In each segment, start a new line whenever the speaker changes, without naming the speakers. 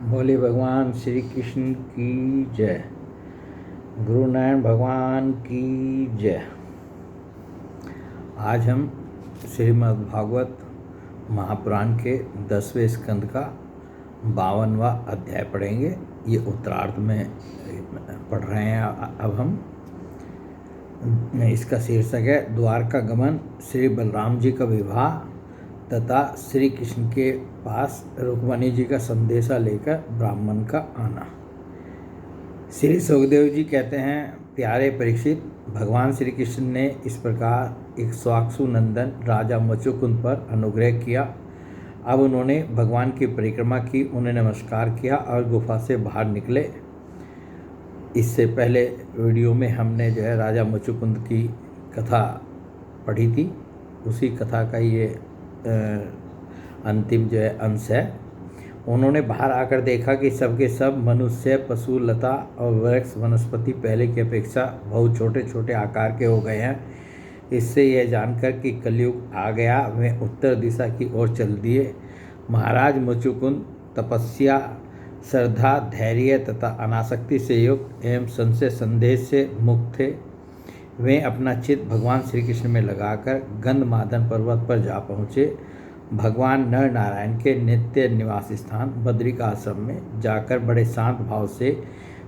बोले भगवान श्री कृष्ण की जय। गुरु नारायण भगवान की जय। आज हम श्रीमद् भागवत महापुराण के 10वें स्कंद का 52वां अध्याय पढ़ेंगे। ये उत्तरार्ध में पढ़ रहे हैं अब हम। इसका शीर्षक है द्वारका गमन, श्री बलराम जी का विवाह तथा श्री कृष्ण के पास रुक्मणी जी का संदेशा लेकर ब्राह्मण का आना। श्री सुखदेव जी कहते हैं, प्यारे परीक्षित, भगवान श्री कृष्ण ने इस प्रकार इक्ष्वाकु नंदन राजा मुचुकुंद पर अनुग्रह किया। अब उन्होंने भगवान की परिक्रमा की, उन्हें नमस्कार किया और गुफा से बाहर निकले। इससे पहले वीडियो में हमने जो है राजा मुचुकुंद की कथा पढ़ी थी, उसी कथा का ये अंतिम जो है अंश है। उन्होंने बाहर आकर देखा कि सबके सब मनुष्य, पशु, लता और वृक्ष वनस्पति पहले की अपेक्षा बहुत छोटे छोटे आकार के हो गए हैं। इससे यह जानकर कि कलयुग आ गया, वे उत्तर दिशा की ओर चल दिए। महाराज मुचुकुंद तपस्या, श्रद्धा, धैर्य तथा अनासक्ति से युक्त एवं संशय संदेह से मुक्त थे। वे अपना चित्त भगवान श्री कृष्ण में लगाकर गंधमादन पर्वत पर जा पहुँचे। भगवान नर नारायण के नित्य निवास स्थान बद्रिकाश्रम में जाकर बड़े शांत भाव से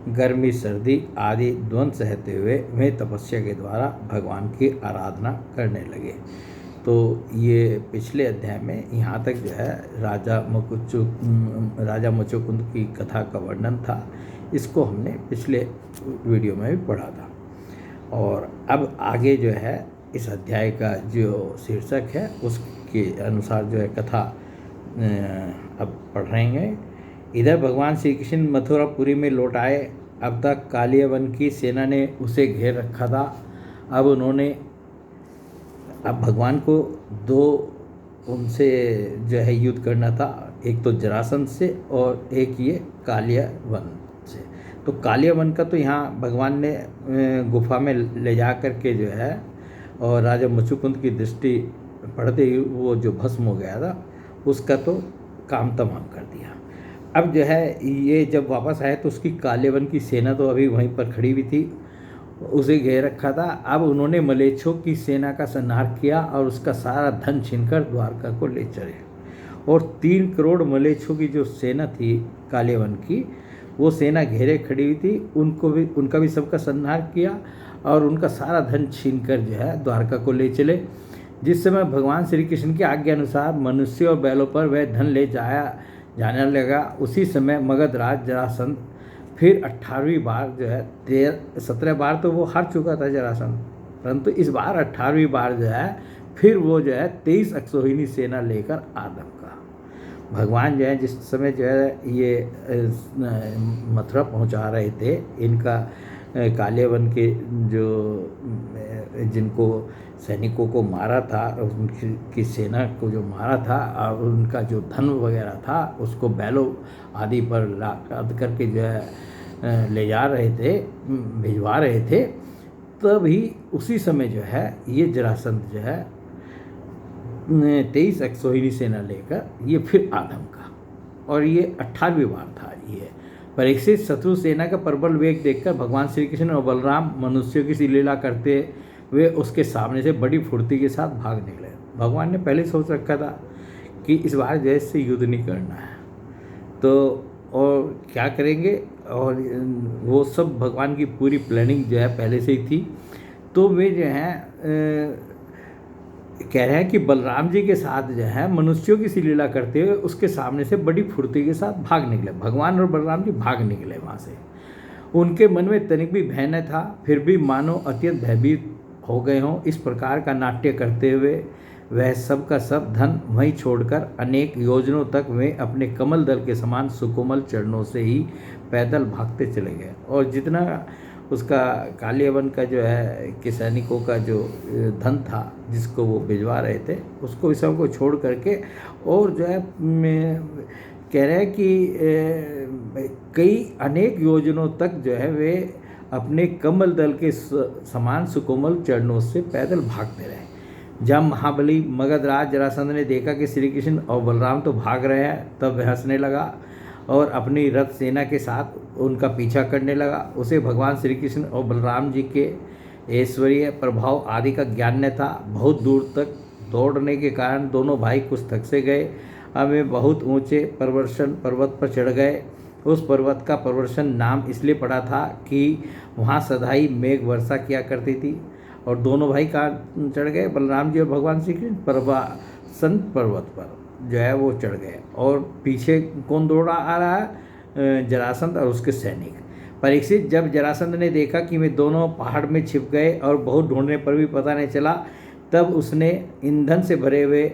गर्मी सर्दी आदि द्वंद्व सहते हुए वे तपस्या के द्वारा भगवान की आराधना करने लगे। तो ये पिछले अध्याय में यहाँ तक जो है राजा मुचुकुंद की कथा का वर्णन था। इसको हमने पिछले वीडियो में भी पढ़ा था। और अब आगे जो है इस अध्याय का जो शीर्षक है उसके अनुसार जो है कथा अब पढ़ रहे हैं। इधर भगवान श्री कृष्ण मथुरापुरी में लौट आए। अब तक कालियावन की सेना ने उसे घेर रखा था। अब भगवान को दो उनसे जो है युद्ध करना था, एक तो जरासंध से और एक ये कालियावन से। तो कालियावन का तो यहाँ भगवान ने गुफा में ले जा कर के जो है और राजा मुचुकुंद की दृष्टि पड़ते ही वो जो भस्म हो गया था उसका तो काम तमाम कर दिया। अब जो है ये जब वापस आए तो उसकी कालियावन की सेना तो अभी वहीं पर खड़ी हुई थी, उसे घेर रखा था। अब उन्होंने मलेच्छों की सेना का संहार किया और उसका सारा धन छीनकर द्वारका को ले चले। और 3 करोड़ मलेच्छों की जो सेना थी कालियावन की, वो सेना घेरे खड़ी हुई थी, उनका भी सबका संहार किया और उनका सारा धन छीनकर जो है द्वारका को ले चले। जिस समय भगवान श्री कृष्ण की आज्ञा अनुसार मनुष्य और बैलों पर वह धन ले जाने लगा, उसी समय मगध राज जरासंध फिर 18वीं बार जो है 17 बार तो वो हार चुका था जरासंध, परंतु इस बार 18वीं बार जो है फिर वो जो है 23 अक्षौहिणी सेना लेकर आदम का। भगवान जो है जिस समय जो है ये मथुरा पहुंचा रहे थे, इनका कालियावन के जो जिनको सैनिकों को मारा था, उनकी सेना को जो मारा था और उनका जो धन वगैरह था उसको बैलों आदि पर लाद करके जो है ले जा रहे थे, भिजवा रहे थे। तभी उसी समय जो है ये जरासंध जो है 23 अक्षौहिणी सेना लेकर ये फिर आदम का, और ये 18वीं बार था। ये परीक्षित शत्रु सेना का प्रबल वेग देखकर भगवान श्री कृष्ण और बलराम मनुष्यों की सी लीला करते हुए उसके सामने से बड़ी फुर्ती के साथ भाग निकले। भगवान ने पहले सोच रखा था कि इस बार जो है इससे युद्ध नहीं करना है, तो और क्या करेंगे, और वो सब भगवान की पूरी प्लानिंग जो है पहले से ही थी। तो वे जो हैं कह रहे हैं कि बलराम जी के साथ जो है मनुष्यों की सी लीला करते हुए उसके सामने से बड़ी फुर्ती के साथ भाग निकले। भगवान और बलराम जी भाग निकले वहाँ से। उनके मन में तनिक भी भय न था, फिर भी मानो अत्यंत भयभीत हो गए हों। इस प्रकार का नाट्य करते हुए वह सब का सब धन वहीं छोड़कर अनेक योजनों तक वे अपने कमल दल के समान सुकोमल चरणों से ही पैदल भागते चले गए। और जितना उसका कालियावन का जो है कि सैनिकों का जो धन था जिसको वो भिजवा रहे थे, उसको सब को छोड़ करके और जो है कह रहे हैं कि कई अनेक योजनों तक जो है वे अपने कमल दल के समान सुकोमल चरणों से पैदल भागते रहे। जब महाबली मगधराज जरासंध ने देखा कि श्री कृष्ण और बलराम तो भाग रहे हैं, तब वह हंसने लगा और अपनी रथ सेना के साथ उनका पीछा करने लगा। उसे भगवान श्री कृष्ण और बलराम जी के ऐश्वर्य प्रभाव आदि का ज्ञान न था। बहुत दूर तक दौड़ने के कारण दोनों भाई कुछ थक से गए। अब वे बहुत ऊंचे पर्वत पर चढ़ गए। उस पर्वत का प्रवर्षण नाम इसलिए पड़ा था कि वहाँ सदाई मेघ वर्षा किया करती थी। और दोनों भाई कहाँ चढ़ गए? बलराम जी और भगवान श्री कृष्ण प्रवासन पर्वत पर जो है वो चढ़ गए। और पीछे कौन दौड़ा आ रहा है? जरासंध और उसके सैनिक। परीक्षित, जब जरासंध ने देखा कि वे दोनों पहाड़ में छिप गए और बहुत ढूंढने पर भी पता नहीं चला, तब उसने ईंधन से भरे हुए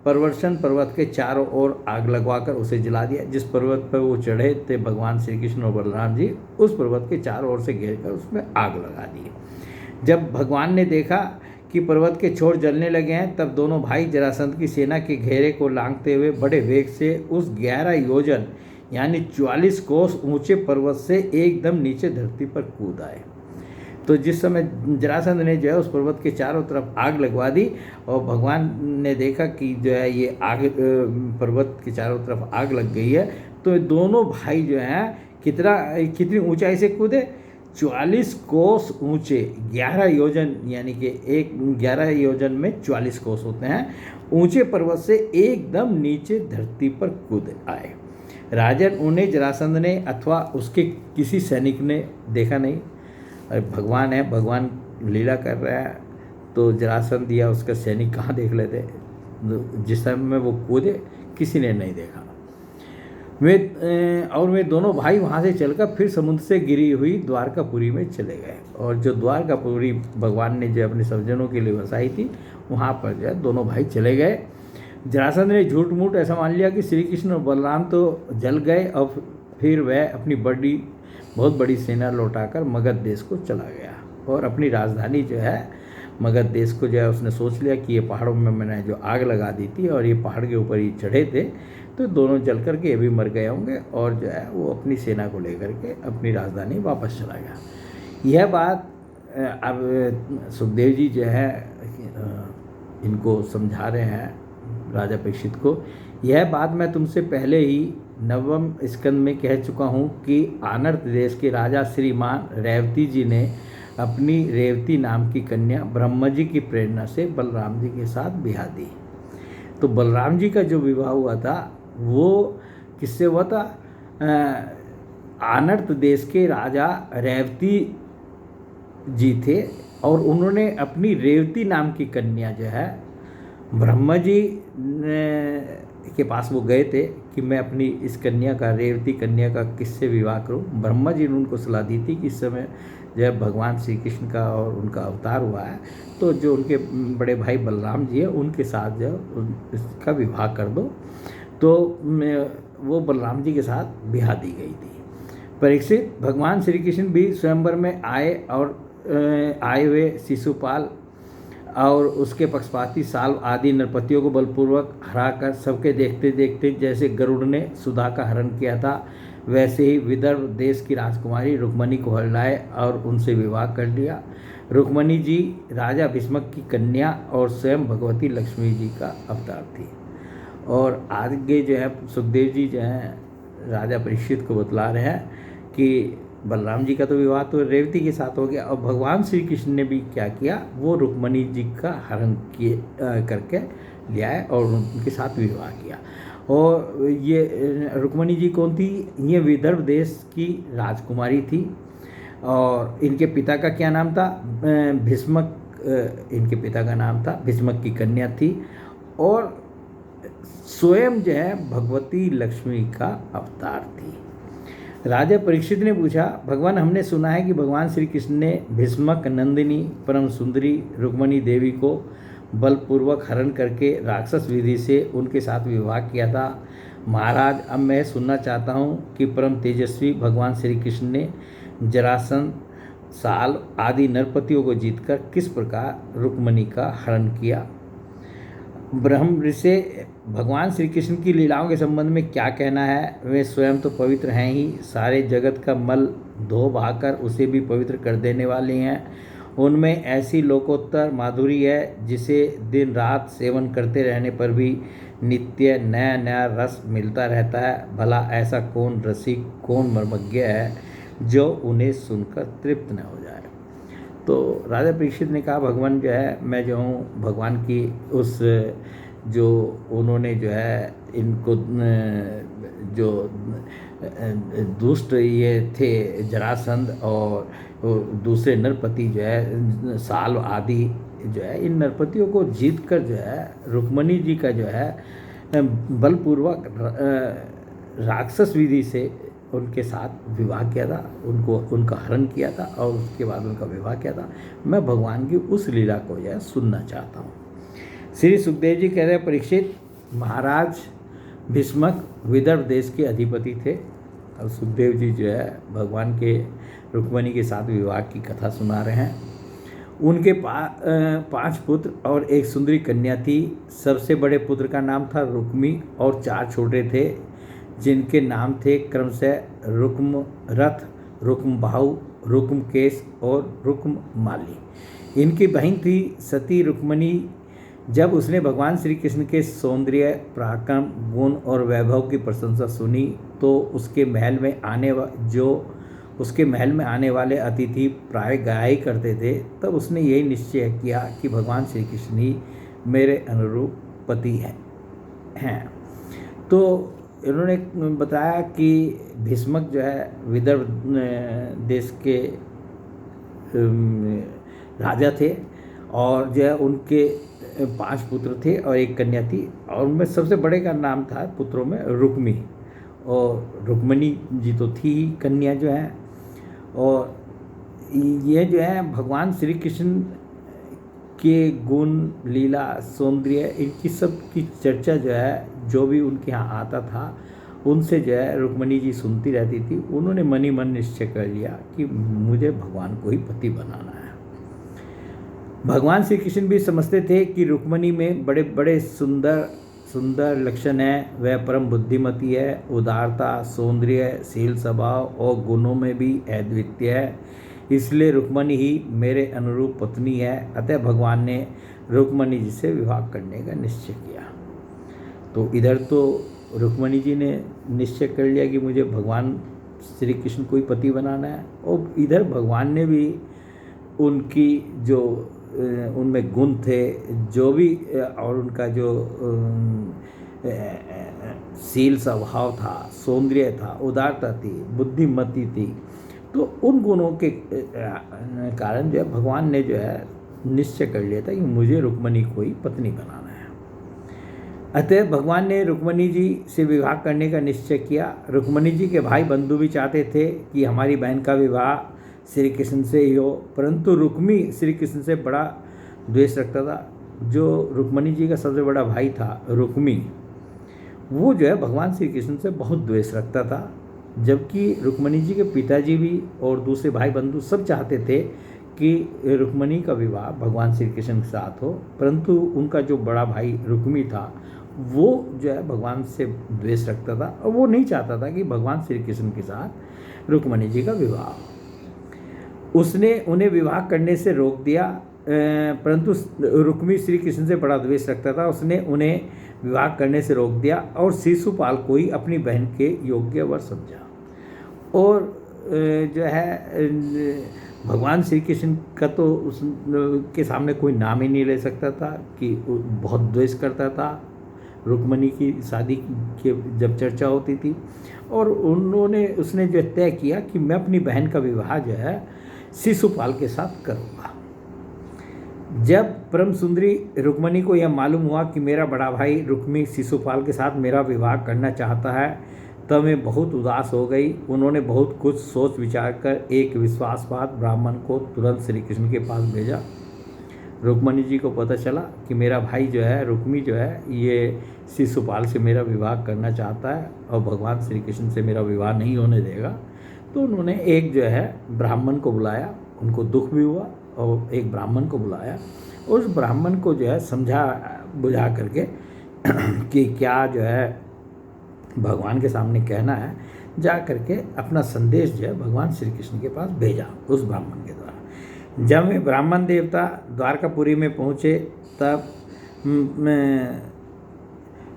प्रवर्षण पर्वत के चारों ओर आग लगवाकर उसे जला दिया। जिस पर्वत पर वो चढ़े थे भगवान श्री कृष्ण और बलराम जी, उस पर्वत के चारों ओर से घेर कर उसमें आग लगा दी। जब भगवान ने देखा कि पर्वत के छोर जलने लगे हैं, तब दोनों भाई जरासंध की सेना के घेरे को लांघते हुए बड़े वेग से उस 11 योजन यानी 44 कोस ऊंचे पर्वत से एकदम नीचे धरती पर कूद आए। तो जिस समय जरासंध ने जो है उस पर्वत के चारों तरफ आग लगवा दी और भगवान ने देखा कि जो है ये आग पर्वत के चारों तरफ आग लग गई है, तो दोनों भाई जो हैं कितनी ऊंचाई से कूदे? 44 कोस ऊंचे, 11 योजन यानी कि 11 योजन में 44 कोस होते हैं, ऊंचे पर्वत से एकदम नीचे धरती पर कूद आए। राजन, उन्हें जरासंध ने अथवा उसके किसी सैनिक ने देखा नहीं। अरे भगवान है, भगवान लीला कर रहा है, तो जरासंध या उसका सैनिक कहाँ देख लेते? जिस समय में वो कूदे किसी ने नहीं देखा। वे दोनों भाई वहाँ से चलकर फिर समुद्र से गिरी हुई द्वारकापुरी में चले गए। और जो द्वारकापुरी भगवान ने जो अपने सज्जनों के लिए बसाई थी, वहाँ पर जो है दोनों भाई चले गए। जरासंध ने झूठ मूठ ऐसा मान लिया कि श्री कृष्ण और बलराम तो जल गए, और फिर वह अपनी बहुत बड़ी सेना लौटाकर मगध देश को चला गया। और अपनी राजधानी जो है मगध देश को जो है उसने सोच लिया कि ये पहाड़ों में मैंने जो आग लगा दी थी और ये पहाड़ के ऊपर ही चढ़े थे, तो दोनों जल करके ये भी मर गए होंगे, और जो है वो अपनी सेना को लेकर के अपनी राजधानी वापस चला गया। यह बात अब सुखदेव जी जो है इनको समझा रहे हैं राजा परीक्षित को। यह बात मैं तुमसे पहले ही 9वें स्कंद में कह चुका हूँ कि आनर्त देश के राजा श्रीमान रेवती जी ने अपनी रेवती नाम की कन्या ब्रह्मा जी की प्रेरणा से बलराम जी के साथ ब्याह दी। तो बलराम जी का जो विवाह हुआ था वो किससे हुआ था? आनर्त देश के राजा रेवती जी थे, और उन्होंने अपनी रेवती नाम की कन्या जो है ब्रह्मा जी के पास वो गए थे कि मैं अपनी इस कन्या का, रेवती कन्या का किससे विवाह करूं। ब्रह्मा जी ने उनको सलाह दी थी कि इस समय जब भगवान श्री कृष्ण का और उनका अवतार हुआ है, तो जो उनके बड़े भाई बलराम जी है उनके साथ जो इसका विवाह कर दो। तो वो बलराम जी के साथ ब्याह दी गई थी। परीक्षित, भगवान श्री कृष्ण भी स्वयंवर में आए, और आए हुए शिशुपाल और उसके पक्षपाती साल आदि नरपतियों को बलपूर्वक हराकर सबके देखते देखते जैसे गरुड़ ने सुधा का हरण किया था, वैसे ही विदर्भ देश की राजकुमारी रुक्मणी को हर लाए और उनसे विवाह कर लिया। रुक्मणी जी राजा भीष्मक की कन्या और स्वयं भगवती लक्ष्मी जी का अवतार थी। और आगे जो है सुखदेव जी जो हैं राजा परीक्षित को बतला रहे हैं कि बलराम जी का तो विवाह तो रेवती के साथ हो गया, और भगवान श्री कृष्ण ने भी क्या किया, वो रुक्मणी जी का हरण किए करके ले आए और उनके साथ विवाह किया। और ये रुक्मणी जी कौन थी? ये विदर्भ देश की राजकुमारी थी, और इनके पिता का क्या नाम था? भीष्मक इनके पिता का नाम था, भीष्मक की कन्या थी, और स्वयं जो है भगवती लक्ष्मी का अवतार थी। राजा परीक्षित ने पूछा, भगवान, हमने सुना है कि भगवान श्री कृष्ण ने भीष्मक नंदिनी परम सुंदरी रुक्मणी देवी को बलपूर्वक हरण करके राक्षस विधि से उनके साथ विवाह किया था। महाराज, अब मैं सुनना चाहता हूँ कि परम तेजस्वी भगवान श्री कृष्ण ने जरासंध, साल आदि नरपतियों को जीतकर किस प्रकार रुक्मणी का हरण किया। ब्रह्म से भगवान श्री कृष्ण की लीलाओं के संबंध में क्या कहना है? वे स्वयं तो पवित्र हैं ही, सारे जगत का मल धो बहाकर उसे भी पवित्र कर देने वाले हैं, उनमें ऐसी लोकोत्तर माधुरी है जिसे दिन रात सेवन करते रहने पर भी नित्य नया नया रस मिलता रहता है। भला ऐसा कौन रसिक, कौन मर्मज्ञ है जो उन्हें सुनकर तृप्त न हो जाए। तो राजा परीक्षित ने कहा, भगवान जो है, मैं जो हूँ भगवान की उस जो उन्होंने जो है इनको जो दुष्ट ये थे जरासंध और दूसरे नरपति जो है साल आदि जो है, इन नरपतियों को जीत कर जो है रुक्मणी जी का जो है बलपूर्वक राक्षस विधि से उनके साथ विवाह किया था, उनका हरण किया था और उसके बाद उनका विवाह किया था। मैं भगवान की उस लीला को जो है सुनना चाहता हूँ। श्री सुखदेव जी कह रहे हैं, परीक्षित, महाराज भीष्मक विदर्भ देश के अधिपति थे। और सुखदेव जी जो है भगवान के रुक्मणी के साथ विवाह की कथा सुना रहे हैं। उनके 5 पुत्र और एक सुंदरी कन्या थी। सबसे बड़े पुत्र का नाम था रुक्मी और 4 छोटे थे जिनके नाम थे क्रमशः रुक्म रथ, रुक्म बाहु, रुक्म केश और रुक्म माली। इनकी बहन थी सती रुक्मणी। जब उसने भगवान श्री कृष्ण के सौंदर्य, पराक्रम, गुण और वैभव की प्रशंसा सुनी तो उसके महल में आने वाले अतिथि प्राय गाया ही करते थे। तब उसने यही निश्चय किया कि भगवान श्री कृष्ण ही मेरे अनुरूप पति हैं। तो इन्होंने बताया कि भीष्मक जो है विदर्भ देश के राजा थे और जो है उनके 5 पुत्र थे और एक कन्या थी। और उनमें सबसे बड़े का नाम था पुत्रों में रुक्मी, और रुक्मणी जी तो थी ही कन्या जो है। और ये जो है भगवान श्री कृष्ण के गुण, लीला, सौंदर्य, इनकी सब की चर्चा जो है जो भी उनके यहाँ आता था उनसे जो है रुक्मणी जी सुनती रहती थी। उन्होंने मन ही मन निश्चय कर लिया कि मुझे भगवान को ही पति बनाना है। भगवान श्री कृष्ण भी समझते थे कि रुक्मणी में बड़े बड़े सुंदर लक्षण हैं। वह परम बुद्धिमती है, उदारता, सौंदर्य, शील स्वभाव और गुणों में भी अद्वितीय है। इसलिए रुक्मणी ही मेरे अनुरूप पत्नी है। अतः भगवान ने रुक्मणी जी से विवाह करने का निश्चय किया। तो इधर तो रुक्मणी जी ने निश्चय कर लिया कि मुझे भगवान श्री कृष्ण को ही पति बनाना है, और इधर भगवान ने भी उनकी जो उनमें गुण थे जो भी, और उनका जो शील स्वभाव था, सौंदर्य था, उदारता थी, बुद्धिमती थी, तो उन गुणों के कारण जो है भगवान ने जो है निश्चय कर लिया था कि मुझे रुक्मणी को ही पत्नी बनाना है। अतः भगवान ने रुक्मणी जी से विवाह करने का निश्चय किया। रुक्मणी जी के भाई बंधु भी चाहते थे कि हमारी बहन का विवाह श्री कृष्ण से ही हो, परंतु रुक्मी श्री कृष्ण से बड़ा द्वेष रखता था। जो रुक्मणी जी का सबसे बड़ा भाई था रुक्मी, वो जो है भगवान श्री कृष्ण से बहुत द्वेष रखता था। जबकि रुक्मणी जी के पिताजी भी और दूसरे भाई बंधु सब चाहते थे कि रुक्मणी का विवाह भगवान श्री कृष्ण के साथ हो, परंतु उनका जो बड़ा भाई रुक्मी था वो जो है भगवान से द्वेष रखता था और वो नहीं चाहता था कि भगवान श्री कृष्ण के साथ रुक्मणी जी का विवाह हो। उसने उन्हें विवाह करने से रोक दिया, परंतु रुक्मी श्री कृष्ण से बड़ा द्वेष रखता था। उसने उन्हें विवाह करने से रोक दिया और शिशुपाल को ही अपनी बहन के योग्य वर समझा। और जो है भगवान श्री कृष्ण का तो उस के सामने कोई नाम ही नहीं ले सकता था कि बहुत द्वेष करता था। रुक्मणी की शादी की जब चर्चा होती थी, और उसने जो तय किया कि मैं अपनी बहन का विवाह जो है शिशुपाल के साथ करूँगा। जब परम सुंदरी रुक्मणी को यह मालूम हुआ कि मेरा बड़ा भाई रुक्मी शिशुपाल के साथ मेरा विवाह करना चाहता है, तब मैं बहुत उदास हो गई। उन्होंने बहुत कुछ सोच विचार कर एक विश्वासपात ब्राह्मण को तुरंत श्री कृष्ण के पास भेजा। रुक्मणी जी को पता चला कि मेरा भाई जो है रुक्मी जो है ये शिशुपाल से मेरा विवाह करना चाहता है और भगवान श्री कृष्ण से मेरा विवाह नहीं होने देगा। तो उन्होंने एक जो है ब्राह्मण को बुलाया, उनको दुख भी हुआ, और एक ब्राह्मण को बुलाया। उस ब्राह्मण को जो है समझा बुझा करके कि क्या जो है भगवान के सामने कहना है, जा करके अपना संदेश जो है भगवान श्री कृष्ण के पास भेजा उस ब्राह्मण के द्वारा। जब वे ब्राह्मण देवता द्वारकापुरी में पहुँचे तब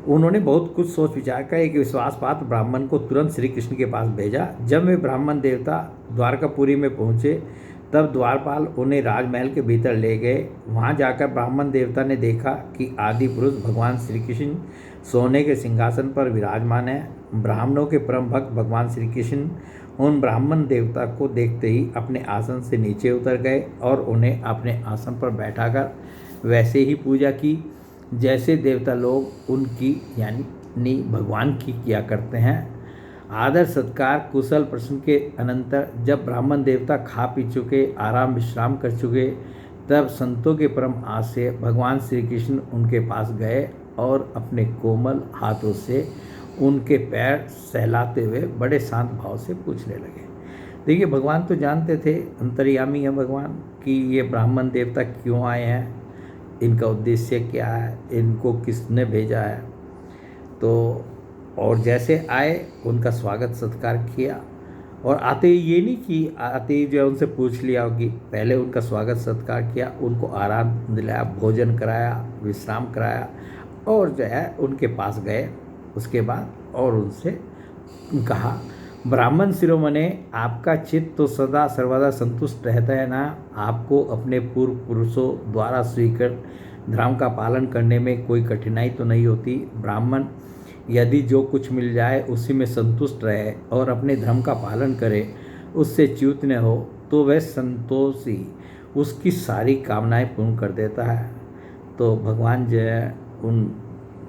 उन्होंने बहुत कुछ सोच विचार कर एक विश्वासपात्र ब्राह्मण को तुरंत श्री कृष्ण के पास भेजा। जब वे ब्राह्मण देवता द्वारकापुरी में पहुँचे तब द्वारपाल उन्हें राजमहल के भीतर ले गए। वहाँ जाकर ब्राह्मण देवता ने देखा कि आदि पुरुष भगवान श्री कृष्ण सोने के सिंहासन पर विराजमान है। ब्राह्मणों के परम भक्त भगवान श्री कृष्ण उन ब्राह्मण देवता को देखते ही अपने आसन से नीचे उतर गए और उन्हें अपने आसन पर बैठाकर वैसे ही पूजा की जैसे देवता लोग उनकी यानी भगवान की किया करते हैं। आदर सत्कार कुशल प्रश्न के अनंतर जब ब्राह्मण देवता खा पी चुके आराम विश्राम कर चुके तब संतों के परम आस से भगवान श्री कृष्ण उनके पास गए और अपने कोमल हाथों से उनके पैर सहलाते हुए बड़े शांत भाव से पूछने लगे। देखिए, भगवान तो जानते थे, अंतर्यामी है भगवान, कि ये ब्राह्मण देवता क्यों आए हैं, इनका उद्देश्य क्या है, इनको किसने भेजा है। तो और जैसे आए उनका स्वागत सत्कार किया और आते ही ये नहीं कि आते ही जो है उनसे पूछ लिया कि पहले उनका स्वागत सत्कार किया, उनको आराम दिलाया, भोजन कराया, विश्राम कराया और जो है उनके पास गए उसके बाद और उनसे कहा, ब्राह्मण शिरोमणे, आपका चित्त तो सदा सर्वदा संतुष्ट रहता है ना। आपको अपने पूर्व पुरुषों द्वारा स्वीकृत धर्म का पालन करने में कोई कठिनाई तो नहीं होती। ब्राह्मण यदि जो कुछ मिल जाए उसी में संतुष्ट रहे और अपने धर्म का पालन करे, उससे च्युत न हो, तो वह संतोषी उसकी सारी कामनाएं पूर्ण कर देता है। तो भगवान जो है उन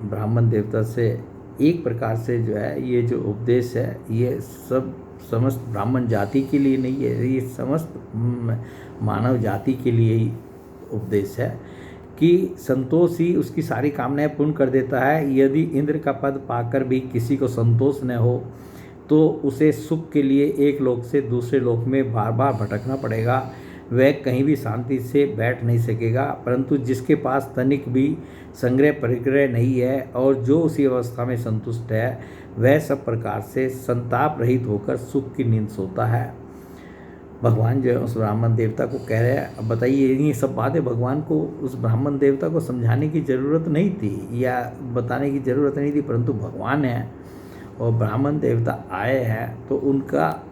ब्राह्मण देवता से एक प्रकार से जो है ये जो उपदेश है ये सब समस्त ब्राह्मण जाति के लिए नहीं है, ये समस्त मानव जाति के लिए ही उपदेश है कि संतोष ही उसकी सारी कामनाएं पूर्ण कर देता है। यदि इंद्र का पद पाकर भी किसी को संतोष न हो तो उसे सुख के लिए एक लोक से दूसरे लोक में बार बार भटकना पड़ेगा, वह कहीं भी शांति से बैठ नहीं सकेगा। परंतु जिसके पास तनिक भी संग्रह परिग्रह नहीं है और जो उसी अवस्था में संतुष्ट है, वह सब प्रकार से संताप रहित होकर सुख की नींद सोता है। भगवान जो है उस ब्राह्मण देवता को कह रहे हैं। अब बताइए, ये सब बातें भगवान को उस ब्राह्मण देवता को समझाने की ज़रूरत नहीं थी या बताने की ज़रूरत नहीं थी, परंतु भगवान है और ब्राह्मण देवता आए हैं तो उनका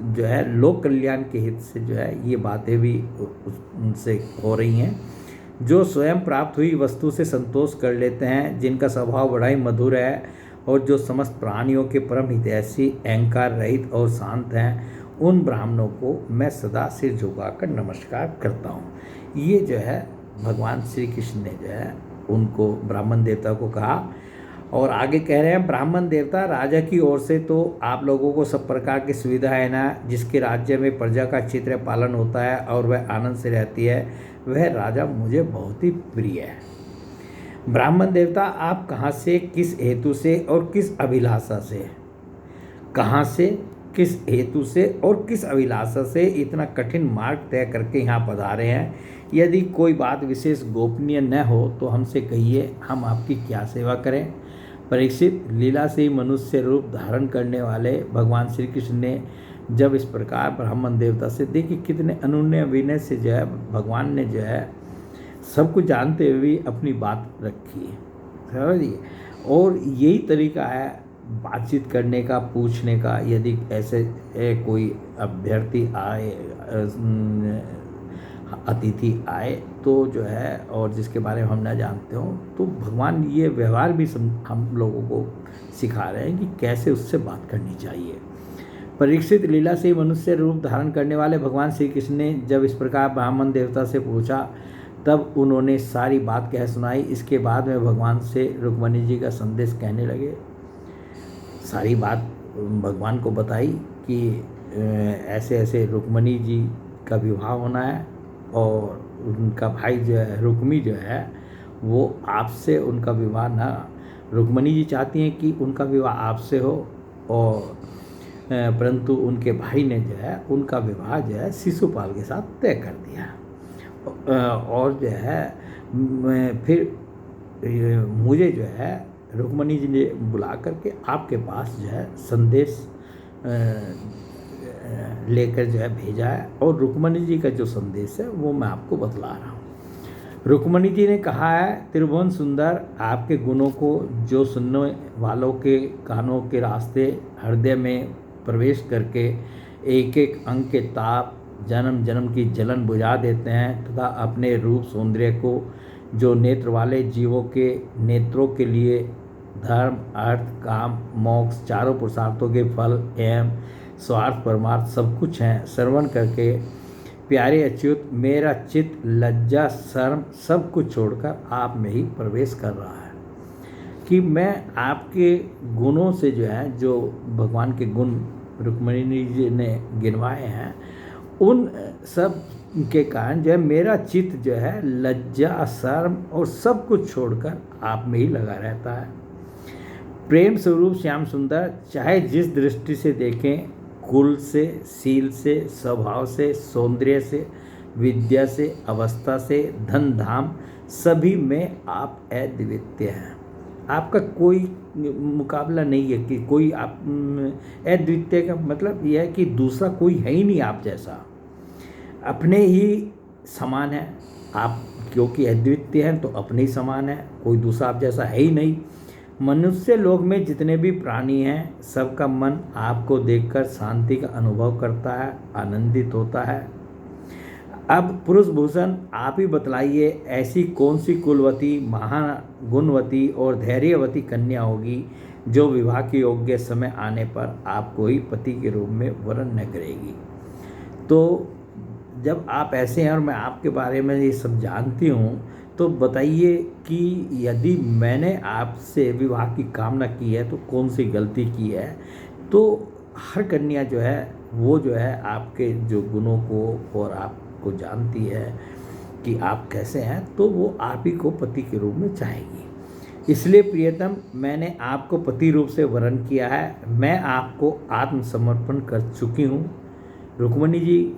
जो है लोक कल्याण के हित से जो है ये बातें भी उनसे हो रही हैं। जो स्वयं प्राप्त हुई वस्तु से संतोष कर लेते हैं, जिनका स्वभाव बड़ा ही मधुर है और जो समस्त प्राणियों के परम हितैषी, अहंकार रहित और शांत हैं, उन ब्राह्मणों को मैं सदा सिर झुकाकर नमस्कार करता हूँ। ये जो है भगवान श्री कृष्ण ने जो है उनको ब्राह्मण देवता को कहा। और आगे कह रहे हैं, ब्राह्मण देवता राजा की ओर से तो आप लोगों को सब प्रकार की सुविधा है ना। जिसके राज्य में प्रजा का चित्र पालन होता है और वह आनंद से रहती है, वह राजा मुझे बहुत ही प्रिय है। ब्राह्मण देवता, आप कहाँ से, किस हेतु से और किस अभिलाषा से, कहाँ से, किस हेतु से और किस अभिलाषा से इतना कठिन मार्ग तय करके यहाँ पधारे हैं? यदि कोई बात विशेष गोपनीय न हो तो हमसे कहिए, हम आपकी क्या सेवा करें। परीक्षित, लीला से ही मनुष्य रूप धारण करने वाले भगवान श्री कृष्ण ने जब इस प्रकार ब्राह्मण देवता से, देखिए कितने अनन्य विनय से जो है भगवान ने जो है सब कुछ जानते हुए भी अपनी बात रखी है, समझिए। और यही तरीका है बातचीत करने का, पूछने का। यदि ऐसे कोई अभ्यर्थी आए, अतिथि आए तो जो है और जिसके बारे में हम न जानते हो, तो भगवान ये व्यवहार भी हम लोगों को सिखा रहे हैं कि कैसे उससे बात करनी चाहिए। परीक्षित, लीला से मनुष्य रूप धारण करने वाले भगवान श्री कृष्ण ने जब इस प्रकार ब्राह्मण देवता से पूछा तब उन्होंने सारी बात कह सुनाई। इसके बाद में भगवान से रुक्मणी जी का संदेश कहने लगे। सारी बात भगवान को बताई कि ऐसे ऐसे रुक्मणी जी का विवाह होना है और उनका भाई जो है रुक्मी जो है वो आपसे उनका विवाह ना, रुक्मणी जी चाहती हैं कि उनका विवाह आपसे हो और परंतु उनके भाई ने जो है उनका विवाह जो है शिशुपाल के साथ तय कर दिया। और जो है फिर मुझे जो है रुक्मणी जी ने बुला करके आपके पास जो है संदेश लेकर जो है भेजा है। और रुक्मणी जी का जो संदेश है वो मैं आपको बतला रहा हूँ। रुक्मणी जी ने कहा है, त्रिभुवन सुंदर, आपके गुणों को जो सुनने वालों के कानों के रास्ते हृदय में प्रवेश करके एक एक अंग के ताप जन्म जन्म की जलन बुझा देते हैं, तथा अपने रूप सौंदर्य को जो नेत्र वाले जीवों के नेत्रों के लिए धर्म, अर्थ, काम, मोक्ष चारों पुरुषार्थों के फल एवं स्वार्थ परमार्थ सब कुछ हैं, श्रवण करके प्यारे अच्युत मेरा चित्त लज्जा शर्म सब कुछ छोड़कर आप में ही प्रवेश कर रहा है कि मैं आपके गुणों से जो है, जो भगवान के गुण रुक्मिणी जी ने गिनवाए हैं, उन सब के कारण जो है मेरा चित्त जो है लज्जा शर्म और सब कुछ छोड़कर आप में ही लगा रहता है। प्रेम स्वरूप श्याम सुंदर, चाहे जिस दृष्टि से देखें, कुल से, सील से, स्वभाव से, सौंदर्य से, विद्या से, अवस्था से, धन धाम सभी में आप अद्वितीय हैं। आपका कोई मुकाबला नहीं है कि कोई आप अद्वितीय का मतलब यह है कि दूसरा कोई है ही नहीं आप जैसा, अपने ही समान है आप, क्योंकि अद्वितीय हैं तो अपने ही समान है, कोई दूसरा आप जैसा है ही नहीं। मनुष्य लोक में जितने भी प्राणी हैं सबका मन आपको देखकर शांति का अनुभव करता है, आनंदित होता है। अब पुरुष भूषण आप ही बतलाइए, ऐसी कौन सी कुलवती, महान गुणवती और धैर्यवती कन्या होगी जो विवाह के योग्य समय आने पर आपको ही पति के रूप में वरण न करेगी। तो जब आप ऐसे हैं और मैं आपके बारे में ये सब जानती हूँ, तो बताइए कि यदि मैंने आपसे विवाह की कामना की है तो कौन सी गलती की है। तो हर कन्या जो है वो जो है आपके जो गुणों को और आपको जानती है कि आप कैसे हैं, तो वो आप ही को पति के रूप में चाहेगी। इसलिए प्रियतम, मैंने आपको पति रूप से वरण किया है, मैं आपको आत्मसमर्पण कर चुकी हूँ। रुक्मिणी जी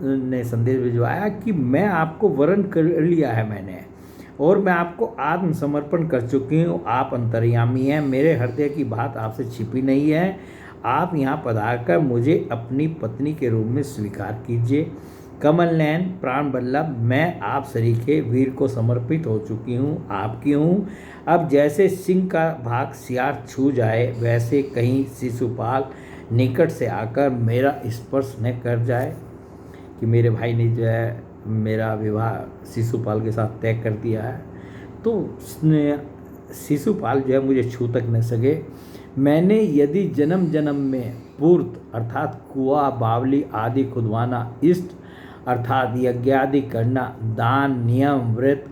ने संदेश भिजवाया कि मैं आपको वरण कर लिया है मैंने, और मैं आपको आत्मसमर्पण कर चुकी हूँ। आप अंतर्यामी हैं, मेरे हृदय की बात आपसे छिपी नहीं है। आप यहाँ पधार कर मुझे अपनी पत्नी के रूप में स्वीकार कीजिए। कमल नयन प्राण बल्लभ, मैं आप सरीखे वीर को समर्पित हो चुकी हूँ, आपकी हूँ। अब जैसे सिंह का भाग सियार छू जाए, वैसे कहीं शिशुपाल निकट से आकर मेरा स्पर्श न कर जाए कि मेरे भाई ने जो है मेरा विवाह शिशुपाल के साथ तय कर दिया है, तो शिशुपाल जो है मुझे छू तक न सके। मैंने यदि जन्म जन्म में पूर्त अर्थात कुआ बावली आदि खुदवाना, इष्ट अर्थात यज्ञ आदि करना, दान नियम व्रत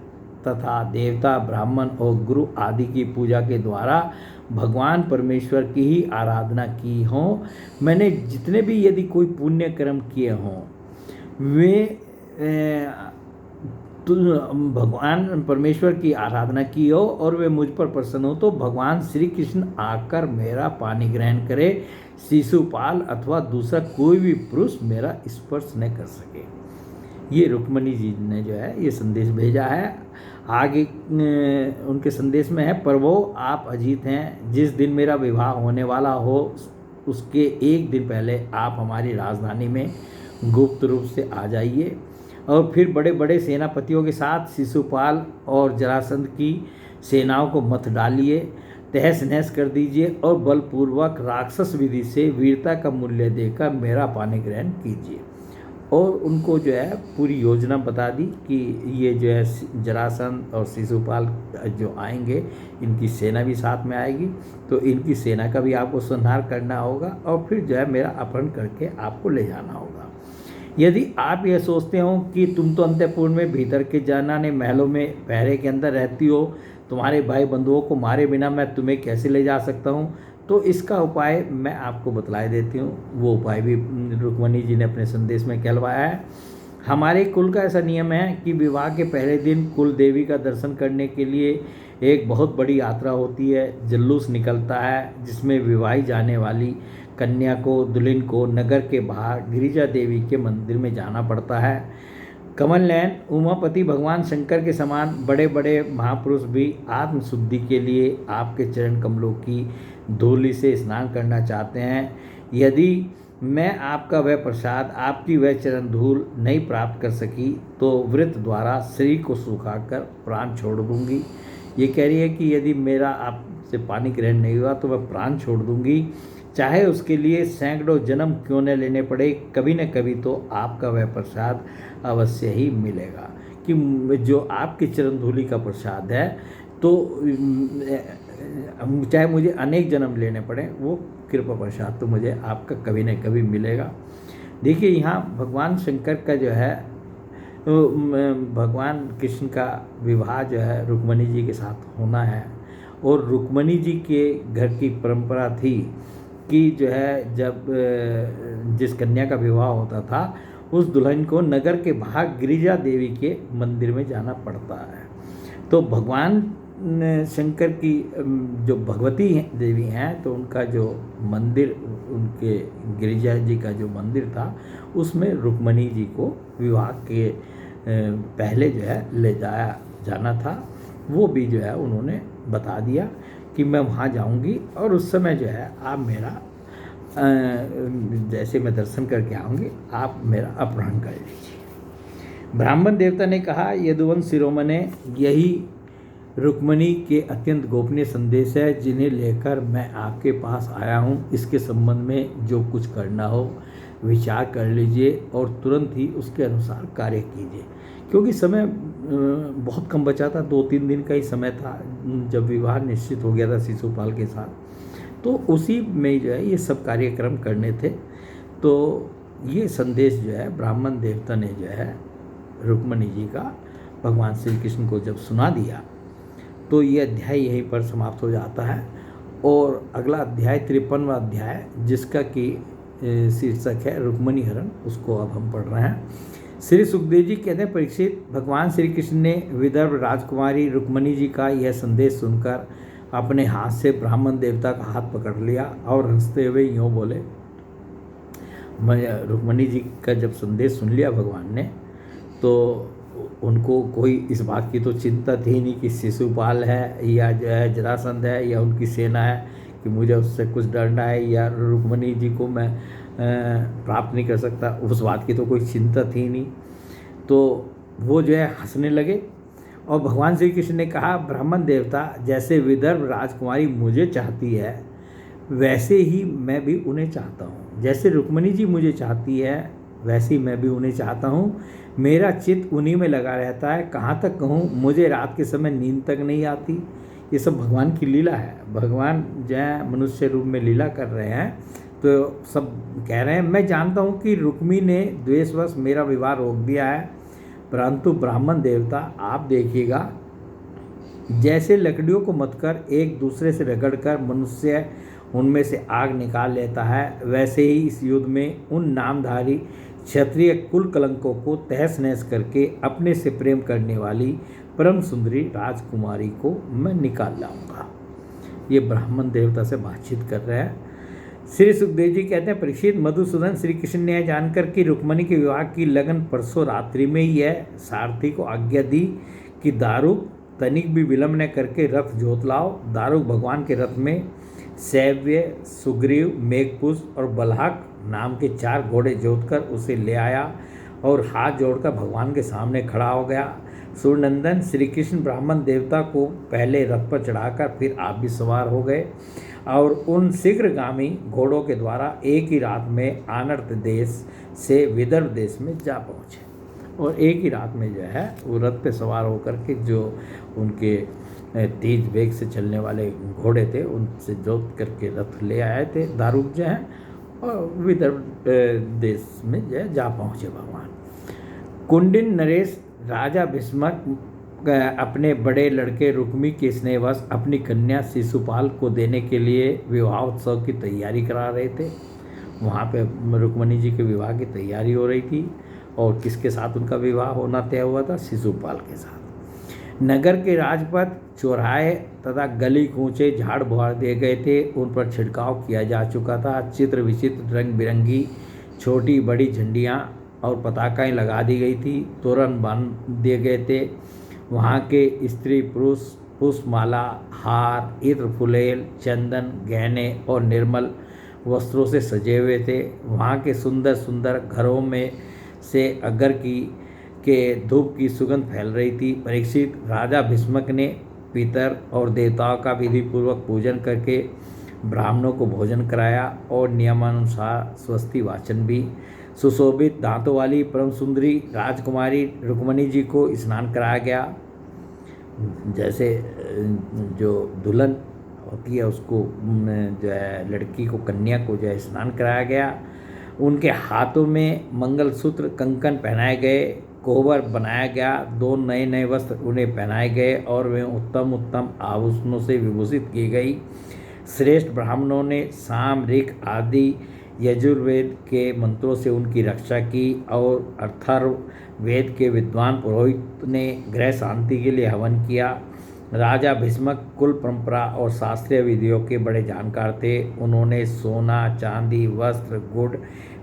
तथा देवता ब्राह्मण और गुरु आदि की पूजा के द्वारा भगवान परमेश्वर की ही आराधना की हो, मैंने जितने भी यदि कोई पुण्य कर्म किए हों वे तो भगवान परमेश्वर की आराधना की हो और वे मुझ पर प्रसन्न हो, तो भगवान श्री कृष्ण आकर मेरा पानी ग्रहण करे, शिशुपाल अथवा दूसरा कोई भी पुरुष मेरा स्पर्श न कर सके। ये रुक्मिणी जी ने जो है ये संदेश भेजा है। आगे उनके संदेश में है, प्रभो आप अजीत हैं, जिस दिन मेरा विवाह होने वाला हो उसके एक दिन पहले आप हमारी राजधानी में गुप्त रूप से आ जाइए और फिर बड़े बड़े सेनापतियों के साथ शिशुपाल और जरासंध की सेनाओं को मत डालिए, तहस नहस कर दीजिए और बलपूर्वक राक्षस विधि से वीरता का मूल्य देकर मेरा पानी ग्रहण कीजिए। और उनको जो है पूरी योजना बता दी कि ये जो है जरासंध और शिशुपाल जो आएंगे, इनकी सेना भी साथ में आएगी, तो इनकी सेना का भी आपको संहार करना होगा और फिर जो है मेरा अपहरण करके आपको ले जाना होगा। यदि आप यह सोचते हो कि तुम तो अंतःपुर में भीतर के जाने महलों में पहरे के अंदर रहती हो, तुम्हारे भाई बंधुओं को मारे बिना मैं तुम्हें कैसे ले जा सकता हूँ, तो इसका उपाय मैं आपको बतला देती हूँ। वो उपाय भी रुक्मिणी जी ने अपने संदेश में कहलवाया है। हमारे कुल का ऐसा नियम है कि विवाह के पहले दिन कुल देवी का दर्शन करने के लिए एक बहुत बड़ी यात्रा होती है, जुलूस निकलता है, जिसमें विवाही जाने वाली कन्या को, दुल्हन को नगर के बाहर गिरिजा देवी के मंदिर में जाना पड़ता है। कमल नयन उमापति भगवान शंकर के समान बड़े बड़े महापुरुष भी आत्मशुद्धि के लिए आपके चरण कमलों की धूलि से स्नान करना चाहते हैं। यदि मैं आपका वह प्रसाद, आपकी वह चरण धूल नहीं प्राप्त कर सकी तो व्रत द्वारा शरीर को सुखाकर प्राण छोड़ दूंगी। ये कह रही है कि यदि मेरा आपसे पानी ग्रहण नहीं हुआ तो मैं प्राण छोड़ दूंगी, चाहे उसके लिए सैकड़ों जन्म क्यों न लेने पड़े, कभी न कभी तो आपका वह प्रसाद अवश्य ही मिलेगा। कि जो आपके चरण धूलि का प्रसाद है तो चाहे मुझे अनेक जन्म लेने पड़े, वो कृपा प्रसाद तो मुझे आपका कभी न कभी मिलेगा। देखिए यहाँ भगवान शंकर का जो है भगवान कृष्ण का विवाह जो है रुक्मणी जी के साथ होना है, और रुक्मणी जी के घर की परंपरा थी कि जो है जब जिस कन्या का विवाह होता था उस दुल्हन को नगर के बाहर गिरिजा देवी के मंदिर में जाना पड़ता है। तो भगवान शंकर की जो भगवती देवी हैं तो उनका जो मंदिर, उनके गिरिजा जी का जो मंदिर था उसमें रुक्मणी जी को विवाह के पहले जो है ले जाया जाना था। वो भी जो है उन्होंने बता दिया कि मैं वहाँ जाऊँगी और उस समय जो है आप मेरा जैसे मैं दर्शन करके आऊँगी आप मेरा अपहरण कर लीजिए। ब्राह्मण देवता ने कहा, यदुवंश शिरोमणे, यही रुक्मणी के अत्यंत गोपनीय संदेश है जिन्हें लेकर मैं आपके पास आया हूँ। इसके संबंध में जो कुछ करना हो विचार कर लीजिए और तुरंत ही उसके अनुसार कार्य कीजिए। क्योंकि समय बहुत कम बचा था, 2-3 दिन का ही समय था जब विवाह निश्चित हो गया था शिशुपाल के साथ, तो उसी में जो है ये सब कार्यक्रम करने थे। तो ये संदेश जो है ब्राह्मण देवता ने जो है रुक्मणी जी का भगवान श्री कृष्ण को जब सुना दिया तो ये अध्याय यहीं पर समाप्त हो जाता है। और अगला अध्याय 53वां अध्याय जिसका कि शीर्षक है रुक्मणी हरण, उसको अब हम पढ़ रहे हैं। श्री सुखदेव जी कहते हैं, परीक्षित, भगवान श्री कृष्ण ने विदर्भ राजकुमारी रुक्मणी जी का यह संदेश सुनकर अपने हाथ से ब्राह्मण देवता का हाथ पकड़ लिया और हंसते हुए यूँ बोले। रुक्मणी जी का जब संदेश सुन लिया भगवान ने तो उनको कोई इस बात की तो चिंता थी नहीं कि शिशुपाल है या जो है जरासंध है या उनकी सेना है कि मुझे उससे कुछ डरना है या रुक्मणी जी को मैं प्राप्त नहीं कर सकता, उस बात की तो कोई चिंता थी नहीं। तो वो जो है हंसने लगे और भगवान श्री कृष्ण ने कहा, ब्राह्मण देवता, जैसे विदर्भ राजकुमारी मुझे चाहती है वैसे ही मैं भी उन्हें चाहता हूँ। जैसे रुक्मणी जी मुझे चाहती है वैसे ही मैं भी उन्हें चाहता हूँ। मेरा चित्त उन्हीं में लगा रहता है। कहाँ तक कहूँ, मुझे रात के समय नींद तक नहीं आती। ये सब भगवान की लीला है। भगवान जो है मनुष्य रूप में लीला कर रहे हैं तो सब कह रहे हैं, मैं जानता हूँ कि रुक्मी ने द्वेषवश मेरा विवाह रोक दिया है, परंतु ब्राह्मण देवता आप देखिएगा, जैसे लकड़ियों को मतकर एक दूसरे से रगड़कर मनुष्य उनमें से आग निकाल लेता है, वैसे ही इस युद्ध में उन नामधारी क्षत्रिय कुल कलंकों को तहस नहस करके अपने से प्रेम करने वाली परम सुंदरी राजकुमारी को मैं निकाल लाऊंगा। ये ब्राह्मण देवता से बातचीत कर रहे हैं। श्री सुखदेव जी कहते हैं, परीक्षित, मधुसूदन, श्री कृष्ण ने यह जानकर कि रुक्मणी के विवाह की लगन परसों रात्रि में ही है, सारथी को आज्ञा दी कि दारुक तनिक भी विलंब न करके रथ जोत लाओ। दारुक भगवान के रथ में सैव्य, सुग्रीव, मेघपुष्प और बलहक नाम के 4 घोड़े जोतकर उसे ले आया और हाथ जोड़कर भगवान के सामने खड़ा हो गया। सूर्यनंदन श्री कृष्ण ब्राह्मण देवता को पहले रथ पर चढ़ाकर फिर आप भी सवार हो गए और उन शीघ्रगामी घोड़ों के द्वारा एक ही रात में आनर्त देश से विदर्भ देश में जा पहुँचे। और एक ही रात में जो है वो रथ पे सवार होकर के जो उनके तेज वेग से चलने वाले घोड़े थे उनसे जोत करके रथ ले आए थे दारुक जो हैं, और विदर्भ देश में जो है जा पहुँचे भगवान। कुंडिन नरेश राजा भीष्मक अपने बड़े लड़के रुक्मी के स्नेहवश अपनी कन्या शिशुपाल को देने के लिए विवाह उत्सव की तैयारी करा रहे थे। वहाँ पे रुक्मणी जी के विवाह की तैयारी हो रही थी और किसके साथ उनका विवाह होना तय हुआ था? शिशुपाल के साथ। नगर के राजपथ, चौराहे तथा गली कूचे झाड़ बुहार दिए गए थे, उन पर छिड़काव किया जा चुका था। चित्र विचित्र रंग बिरंगी छोटी बड़ी झंडियाँ और पताकाएँ लगा दी गई थी, तोरण बांध दिए गए थे। वहाँ के स्त्री पुरुष पुष्पमाला, हार, इत्र, फुलेल, चंदन, गहने और निर्मल वस्त्रों से सजे हुए थे। वहाँ के सुंदर सुंदर घरों में से अगर की के धूप की सुगंध फैल रही थी। परीक्षित राजा भीष्मक ने पितर और देवताओं का विधि पूर्वक पूजन करके ब्राह्मणों को भोजन कराया और नियमानुसार स्वस्ति वाचन भी। सुशोभित दांतों वाली परम सुंदरी राजकुमारी रुक्मणी जी को स्नान कराया गया। जैसे जो दुल्हन होती है उसको जो है लड़की को, कन्या को जो है स्नान कराया गया। उनके हाथों में मंगलसूत्र, कंकन पहनाए गए, कोहबर बनाया गया। 2 नए नए वस्त्र उन्हें पहनाए गए और वे उत्तम उत्तम आभूषणों से विभूषित की गई। श्रेष्ठ ब्राह्मणों ने साम, ऋक आदि यजुर्वेद के मंत्रों से उनकी रक्षा की और अथर्व वेद के विद्वान पुरोहित ने गृह शांति के लिए हवन किया। राजा भीष्मक कुल परंपरा और शास्त्रीय विधियों के बड़े जानकार थे। उन्होंने सोना, चांदी, वस्त्र, गुड़,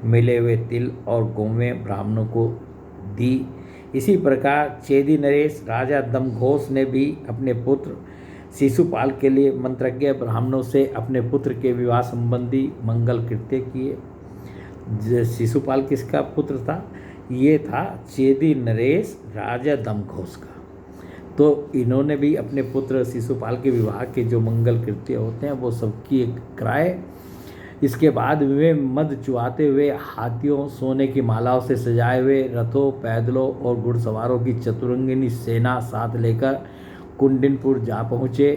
मिले हुए तिल और गौवें ब्राह्मणों को दी। इसी प्रकार चेदी नरेश राजा दमघोष ने भी अपने पुत्र शिशुपाल के लिए मंत्रज्ञ ब्राह्मणों से अपने पुत्र के विवाह संबंधी मंगल कृत्य किए। शिशुपाल किसका पुत्र था? ये था चेदी नरेश राजा दमघोष का। तो इन्होंने भी अपने पुत्र शिशुपाल के विवाह के जो मंगल कृत्य होते हैं वो सबकी कराए। इसके बाद वे मद चुआते हुए हाथियों, सोने की मालाओं से सजाए हुए रथों, पैदलों और घुड़सवारों की चतुरंगिनी सेना साथ लेकर कुंडिनपुर जा पहुँचे।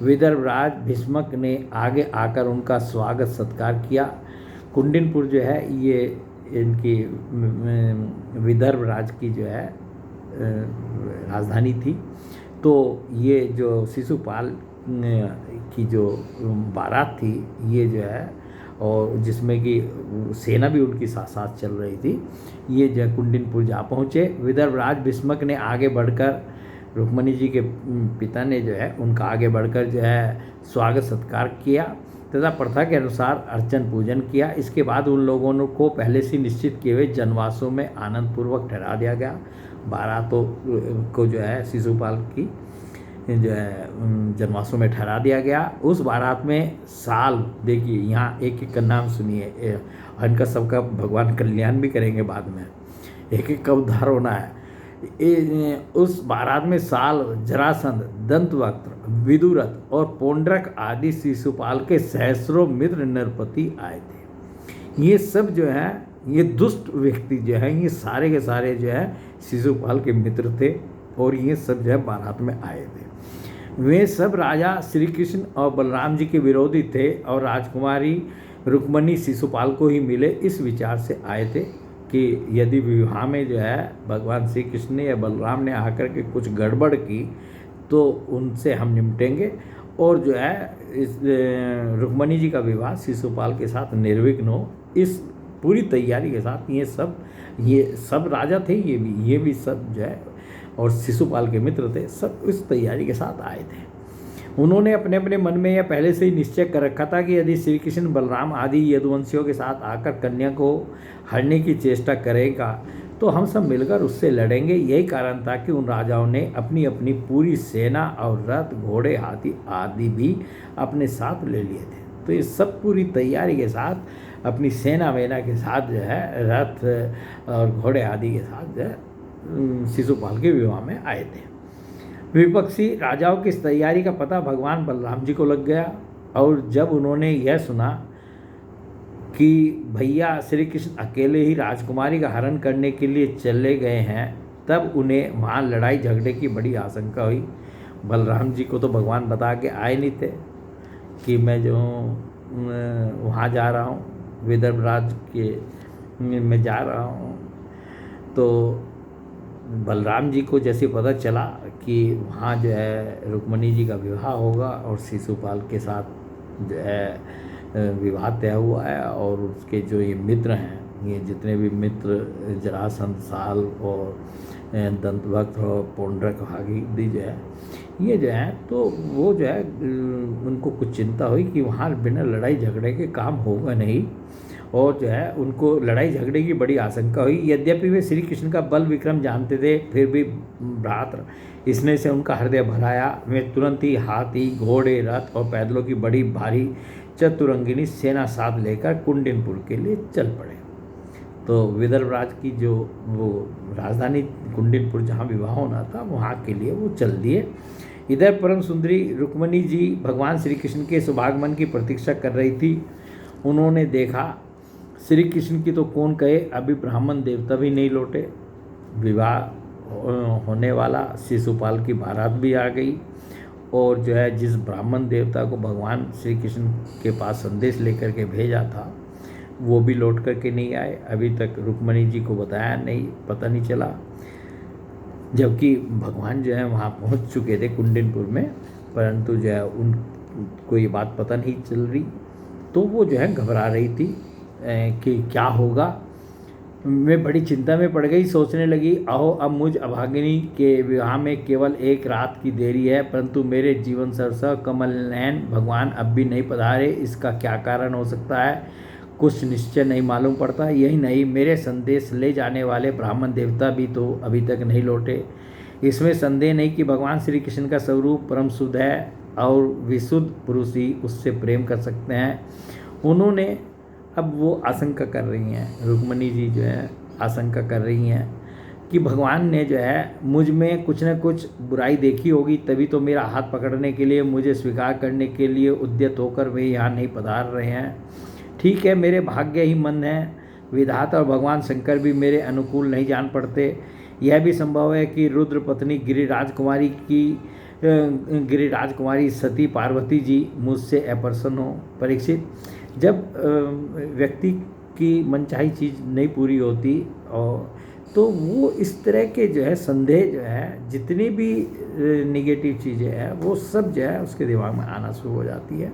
विदर्भराज भीष्मक ने आगे आकर उनका स्वागत सत्कार किया। कुंडिनपुर जो है ये इनकी विदर्भ राज की जो है राजधानी थी। तो ये जो शिशुपाल की जो बारात थी ये जो है, और जिसमें कि सेना भी उनकी साथ साथ चल रही थी, ये जो कुंडिनपुर जा पहुँचे। विदर्भराज भीष्मक ने आगे बढ़कर, रुक्मणी जी के पिता ने जो है उनका आगे बढ़कर जो है स्वागत सत्कार किया तथा प्रथा के अनुसार अर्चन पूजन किया। इसके बाद उन लोगों को पहले से निश्चित किए हुए जनवासों में आनंदपूर्वक ठहरा दिया गया। बारातों को जो है शिशुपाल की जो है जनवासों में ठहरा दिया गया। उस बारात में साल, देखिए यहाँ एक एक का नाम सुनिए, इनका सबका भगवान कल्याण भी करेंगे बाद में, एक एक का उद्धार होना है। उस बारात में साल, जरासंध, दंतवक्त्र, विदुरथ और पौंड्रक आदि शिशुपाल के सहस्रों मित्र नरपति आए थे। ये सब जो है, ये दुष्ट व्यक्ति जो है, ये सारे के सारे जो है शिशुपाल के मित्र थे और ये सब जो है बारात में आए थे। वे सब राजा श्री कृष्ण और बलराम जी के विरोधी थे और राजकुमारी रुक्मणी शिशुपाल को ही मिले, इस विचार से आए थे कि यदि विवाह में जो है भगवान श्री कृष्ण या बलराम ने आकर के कुछ गड़बड़ की तो उनसे हम निपटेंगे और जो है इस रुक्मणी जी का विवाह शिशुपाल के साथ निर्विघ्न हो। इस पूरी तैयारी के साथ ये सब राजा थे, ये भी सब जो है और शिशुपाल के मित्र थे, सब इस तैयारी के साथ आए थे। उन्होंने अपने अपने मन में यह पहले से ही निश्चय कर रखा था कि यदि श्री कृष्ण बलराम आदि यदुवंशियों के साथ आकर कन्या को हरने की चेष्टा करेगा तो हम सब मिलकर उससे लड़ेंगे। यही कारण था कि उन राजाओं ने अपनी अपनी पूरी सेना और रथ, घोड़े, हाथी आदि भी अपने साथ ले लिए थे। तो ये सब पूरी तैयारी के साथ अपनी सेना वेना के साथ जो है रथ और घोड़े आदि के साथ जो है शिशुपाल के विवाह में आए थे। विपक्षी राजाओं की इस तैयारी का पता भगवान बलराम जी को लग गया और जब उन्होंने यह सुना कि भैया श्री कृष्ण अकेले ही राजकुमारी का हरण करने के लिए चले गए हैं, तब उन्हें वहाँ लड़ाई झगड़े की बड़ी आशंका हुई। बलराम जी को तो भगवान बता के आए नहीं थे कि मैं जो वहाँ जा रहा हूँ, विदर्भ राज के मैं जा रहा हूँ। तो बलराम जी को जैसे पता चला कि वहाँ जो है रुक्मणी जी का विवाह होगा और शिशुपाल के साथ जो है विवाह तय हुआ है और उसके जो ये मित्र हैं, ये जितने भी मित्र जरासंध, साल और दंतवक्त्र और पौंड्रक आदि जो है ये जो है, तो वो जो है उनको कुछ चिंता हुई कि वहाँ बिना लड़ाई झगड़े के काम होगा नहीं और जो है उनको लड़ाई झगड़े की बड़ी आशंका हुई। यद्यपि वे श्री कृष्ण का बल विक्रम जानते थे, फिर भी भ्रातृ स्नेह से उनका हृदय भराया। वे तुरंत ही हाथी, घोड़े, रथ और पैदलों की बड़ी भारी चतुरंगिनी सेना साथ लेकर कुंडिनपुर के लिए चल पड़े। तो विदर्भ राज की जो वो राजधानी कुंडिनपुर जहाँ विवाह होना था वहाँ के लिए वो चल दिए। इधर परम सुंदरी रुक्मणी जी भगवान श्री कृष्ण के सुभागमन की प्रतीक्षा कर रही थी। उन्होंने देखा श्री कृष्ण की तो कौन कहे, अभी ब्राह्मण देवता भी नहीं लौटे, विवाह होने वाला शिशुपाल की बारात भी आ गई, और जो है जिस ब्राह्मण देवता को भगवान श्री कृष्ण के पास संदेश लेकर के भेजा था वो भी लौट करके नहीं आए। अभी तक रुक्मणी जी को बताया नहीं, पता नहीं चला, जबकि भगवान जो है वहाँ पहुँच चुके थे कुंडिनपुर में, परंतु जो है उनको ये बात पता नहीं चल रही। तो वो जो है घबरा रही थी कि क्या होगा। मैं बड़ी चिंता में पड़ गई, सोचने लगी अहो अब मुझ अभागिनी के विवाह में केवल एक रात की देरी है, परंतु मेरे जीवन सरसा कमल नयन भगवान अब भी नहीं पधारे, इसका क्या कारण हो सकता है, कुछ निश्चय नहीं मालूम पड़ता। यही नहीं, मेरे संदेश ले जाने वाले ब्राह्मण देवता भी तो अभी तक नहीं लौटे। इसमें संदेह नहीं कि भगवान श्री कृष्ण का स्वरूप परम शुद्ध है और विशुद्ध पुरुष ही उससे प्रेम कर सकते हैं। उन्होंने अब वो आशंका कर रही हैं, रुक्मणी जी जो है आशंका कर रही हैं कि भगवान ने जो है मुझ में कुछ न कुछ बुराई देखी होगी, तभी तो मेरा हाथ पकड़ने के लिए, मुझे स्वीकार करने के लिए उद्यत होकर वे यहाँ नहीं पधार रहे हैं। ठीक है, मेरे भाग्य ही मंद हैं, विधाता और भगवान शंकर भी मेरे अनुकूल नहीं जान पड़ते। यह भी संभव है कि रुद्र पत्नी गिरिराज कुमारी सती पार्वती जी मुझसे अप्रसन्न हो। परीक्षित, जब व्यक्ति की मनचाही चीज़ नहीं पूरी होती और तो वो इस तरह के जो है संदेह जो है, जितनी भी निगेटिव चीज़ें हैं वो सब जो है उसके दिमाग में आना शुरू हो जाती है।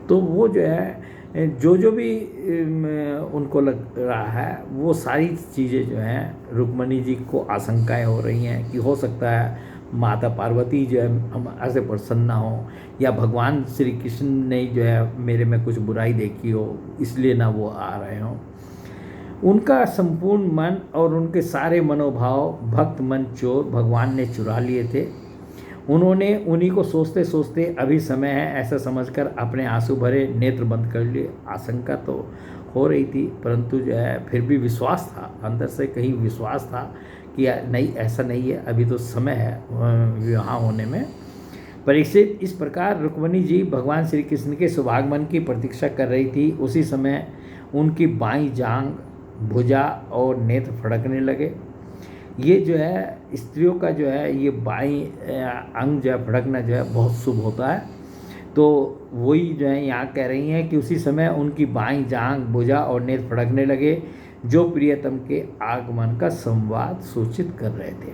तो वो जो है जो भी उनको लग रहा है वो सारी चीज़ें जो हैं रुक्मणी जी को आशंकाएं हो रही हैं कि हो सकता है माता पार्वती जो है हमारे से प्रसन्न ना हो, या भगवान श्री कृष्ण ने जो है मेरे में कुछ बुराई देखी हो इसलिए ना वो आ रहे हों। उनका संपूर्ण मन और उनके सारे मनोभाव भक्त मन चोर भगवान ने चुरा लिए थे। उन्होंने उन्हीं को सोचते सोचते अभी समय है ऐसा समझकर अपने आंसू भरे नेत्र बंद कर लिए। आशंका तो हो रही थी, परंतु जो है फिर भी विश्वास था, अंदर से कहीं विश्वास था कि नहीं ऐसा नहीं है, अभी तो समय है विवाह होने में। परीक्षित, इस प्रकार रुक्मणी जी भगवान श्री कृष्ण के शुभागमन की प्रतीक्षा कर रही थी। उसी समय उनकी बाईं जांघ, भुजा और नेत्र फड़कने लगे। ये जो है स्त्रियों का जो है ये बाईं अंग जो है फड़कना जो है बहुत शुभ होता है। तो वही जो है यहाँ कह रही हैं कि उसी समय उनकी बाईं जांघ, भुजा और नेत्र फड़कने लगे, जो प्रियतम के आगमन का संवाद सूचित कर रहे थे।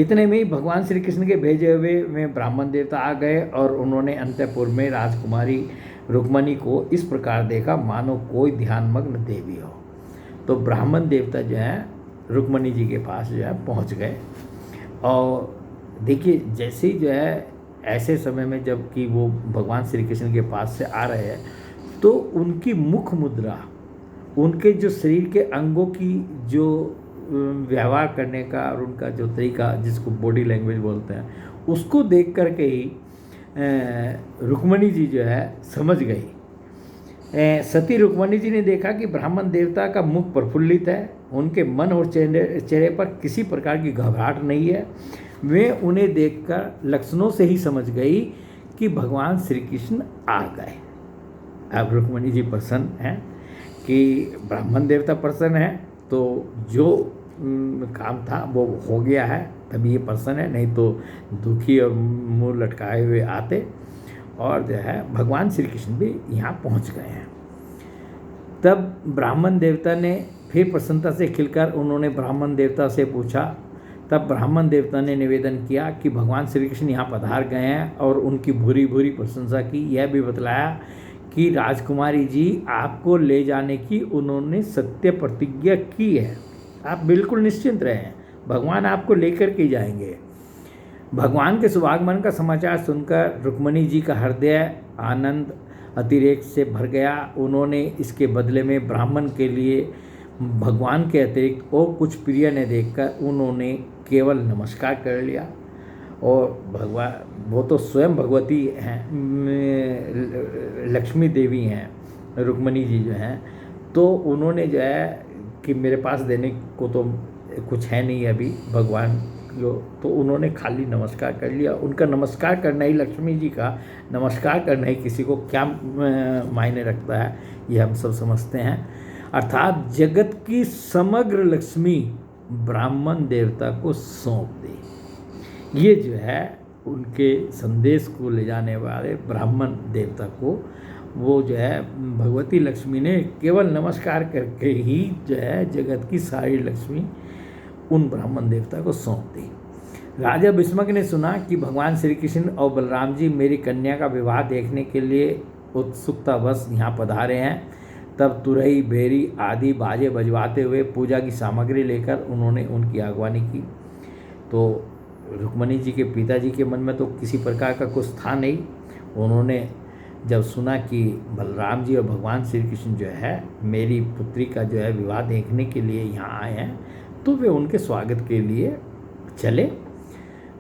इतने में ही भगवान श्री कृष्ण के भेजे हुए में ब्राह्मण देवता आ गए और उन्होंने अंतःपुर में राजकुमारी रुक्मणी को इस प्रकार देखा मानो कोई ध्यानमग्न देवी हो। तो ब्राह्मण देवता जो है रुक्मणी जी के पास जो है पहुंच गए, और देखिए जैसे ही जो है ऐसे समय में जब कि वो भगवान श्री कृष्ण के पास से आ रहे हैं तो उनकी मुख मुद्रा, उनके जो शरीर के अंगों की जो व्यवहार करने का और उनका जो तरीका जिसको बॉडी लैंग्वेज बोलते हैं, उसको देख कर के ही रुक्मणी जी जो है समझ गई। सती रुक्मणी जी ने देखा कि ब्राह्मण देवता का मुख प्रफुल्लित है, उनके मन और चेहरे पर किसी प्रकार की घबराहट नहीं है। वे उन्हें देखकर लक्षणों से ही समझ गई कि भगवान श्री कृष्ण आ गए। अब रुक्मणी जी प्रसन्न हैं कि ब्राह्मण देवता प्रसन्न है, तो जो काम था वो हो गया है, तभी ये प्रसन्न है, नहीं तो दुखी और मुंह लटकाए हुए आते। और जो है भगवान श्री कृष्ण भी यहाँ पहुँच गए हैं। तब ब्राह्मण देवता ने फिर प्रसन्नता से खिलकर उन्होंने ब्राह्मण देवता से पूछा। तब ब्राह्मण देवता ने निवेदन किया कि भगवान श्री कृष्ण यहाँ पधार गए हैं और उनकी भूरी भूरी प्रशंसा की। यह भी बतलाया कि राजकुमारी जी आपको ले जाने की उन्होंने सत्य प्रतिज्ञा की है, आप बिल्कुल निश्चिंत रहें, भगवान आपको लेकर के जाएंगे। भगवान के शुभागमन का समाचार सुनकर रुक्मणी जी का हृदय आनंद अतिरेक से भर गया। उन्होंने इसके बदले में ब्राह्मण के लिए भगवान के अतिरिक्त और कुछ प्रिय ने देखकर उन्होंने केवल नमस्कार कर लिया। और भगवान वो तो स्वयं भगवती हैं, लक्ष्मी देवी हैं रुक्मणी जी जो हैं, तो उन्होंने जो है कि मेरे पास देने को तो कुछ है नहीं अभी भगवान जो, तो उन्होंने खाली नमस्कार कर लिया। उनका नमस्कार करना ही, लक्ष्मी जी का नमस्कार करना ही किसी को क्या मायने रखता है, ये हम सब समझते हैं। अर्थात जगत की समग्र लक्ष्मी ब्राह्मण देवता को सौंप दे, ये जो है उनके संदेश को ले जाने वाले ब्राह्मण देवता को वो जो है भगवती लक्ष्मी ने केवल नमस्कार करके ही जो है जगत की सारी लक्ष्मी उन ब्राह्मण देवता को सौंप दी। राजा भीष्मक ने सुना कि भगवान श्री कृष्ण और बलराम जी मेरी कन्या का विवाह देखने के लिए उत्सुकतावश यहाँ पधारे हैं। तब तुरही, भेरी आदि बाजे बजवाते हुए पूजा की सामग्री लेकर उन्होंने उनकी आगवानी की। तो रुक्मणी जी के पिताजी के मन में तो किसी प्रकार का कुछ था नहीं। उन्होंने जब सुना कि बलराम जी और भगवान श्री कृष्ण जो है मेरी पुत्री का जो है विवाह देखने के लिए यहाँ आए हैं, तो वे उनके स्वागत के लिए चले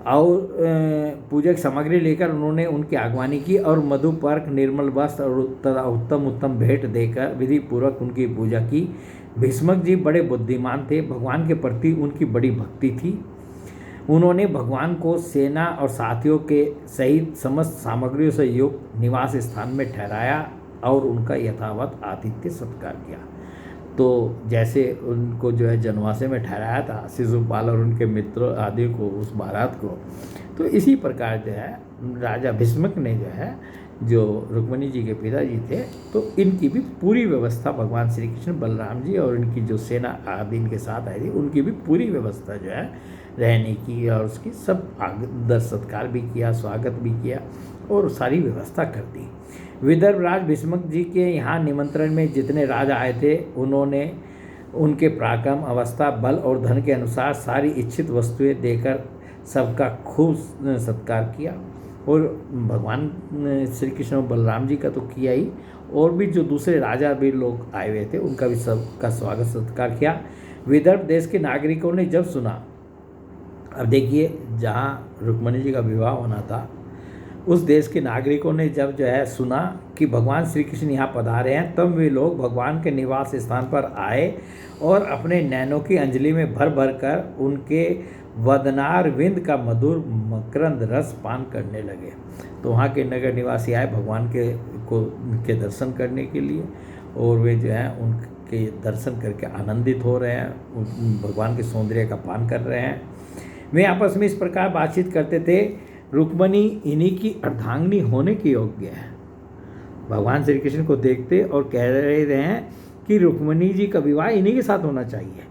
और पूजा की सामग्री लेकर उन्होंने उनकी आगवानी की और मधुपर्क, निर्मल वस्त्र और उत्तम उत्तम भेंट देकर विधि पूर्वक उनकी पूजा की। भीष्मक जी बड़े बुद्धिमान थे, भगवान के प्रति उनकी बड़ी भक्ति थी। उन्होंने भगवान को सेना और साथियों के सहित समस्त सामग्रियों से युक्त निवास स्थान में ठहराया और उनका यथावत आतिथ्य सत्कार किया। तो जैसे उनको जो है जनवासे में ठहराया था शिशुपाल और उनके मित्रों आदि को, उस बारात को, तो इसी प्रकार जो है राजा भीष्मक ने जो है जो रुक्मणी जी के पिताजी थे, तो इनकी भी पूरी व्यवस्था भगवान श्री कृष्ण, बलराम जी और इनकी जो सेना आदि इनके साथ आई थी, उनकी भी पूरी व्यवस्था जो है रहने की और उसकी सब आदर सत्कार भी किया, स्वागत भी किया और सारी व्यवस्था कर दी। विदर्भ राज भीष्मक जी के यहाँ निमंत्रण में जितने राजा आए थे, उन्होंने उनके पराक्रम, अवस्था, बल और धन के अनुसार सारी इच्छित वस्तुएं देकर सबका खूब सत्कार किया। और भगवान श्री कृष्ण और बलराम जी का तो किया ही, और भी जो दूसरे राजा भी लोग आए हुए थे उनका भी सबका स्वागत सत्कार किया। विदर्भ देश के नागरिकों ने जब सुना, अब देखिए जहाँ रुक्मणी जी का विवाह होना था, उस देश के नागरिकों ने जब जो है सुना कि भगवान श्री कृष्ण यहाँ पधारे हैं, तब वे लोग भगवान के निवास स्थान पर आए और अपने नैनों की अंजलि में भर भर कर उनके वदनार विंद का मधुर मकरंद रस पान करने लगे। तो वहाँ के नगर निवासी आए भगवान के दर्शन करने के लिए, और वे जो है उनके दर्शन करके आनंदित हो रहे हैं, भगवान के सौंदर्य का पान कर रहे हैं। वे आपस में इस प्रकार बातचीत करते थे, रुक्मणी इन्हीं की अर्धांगिनी होने की योग्य है। भगवान श्री कृष्ण को देखते और कह रहे हैं कि रुक्मणी जी का विवाह इन्हीं के साथ होना चाहिए,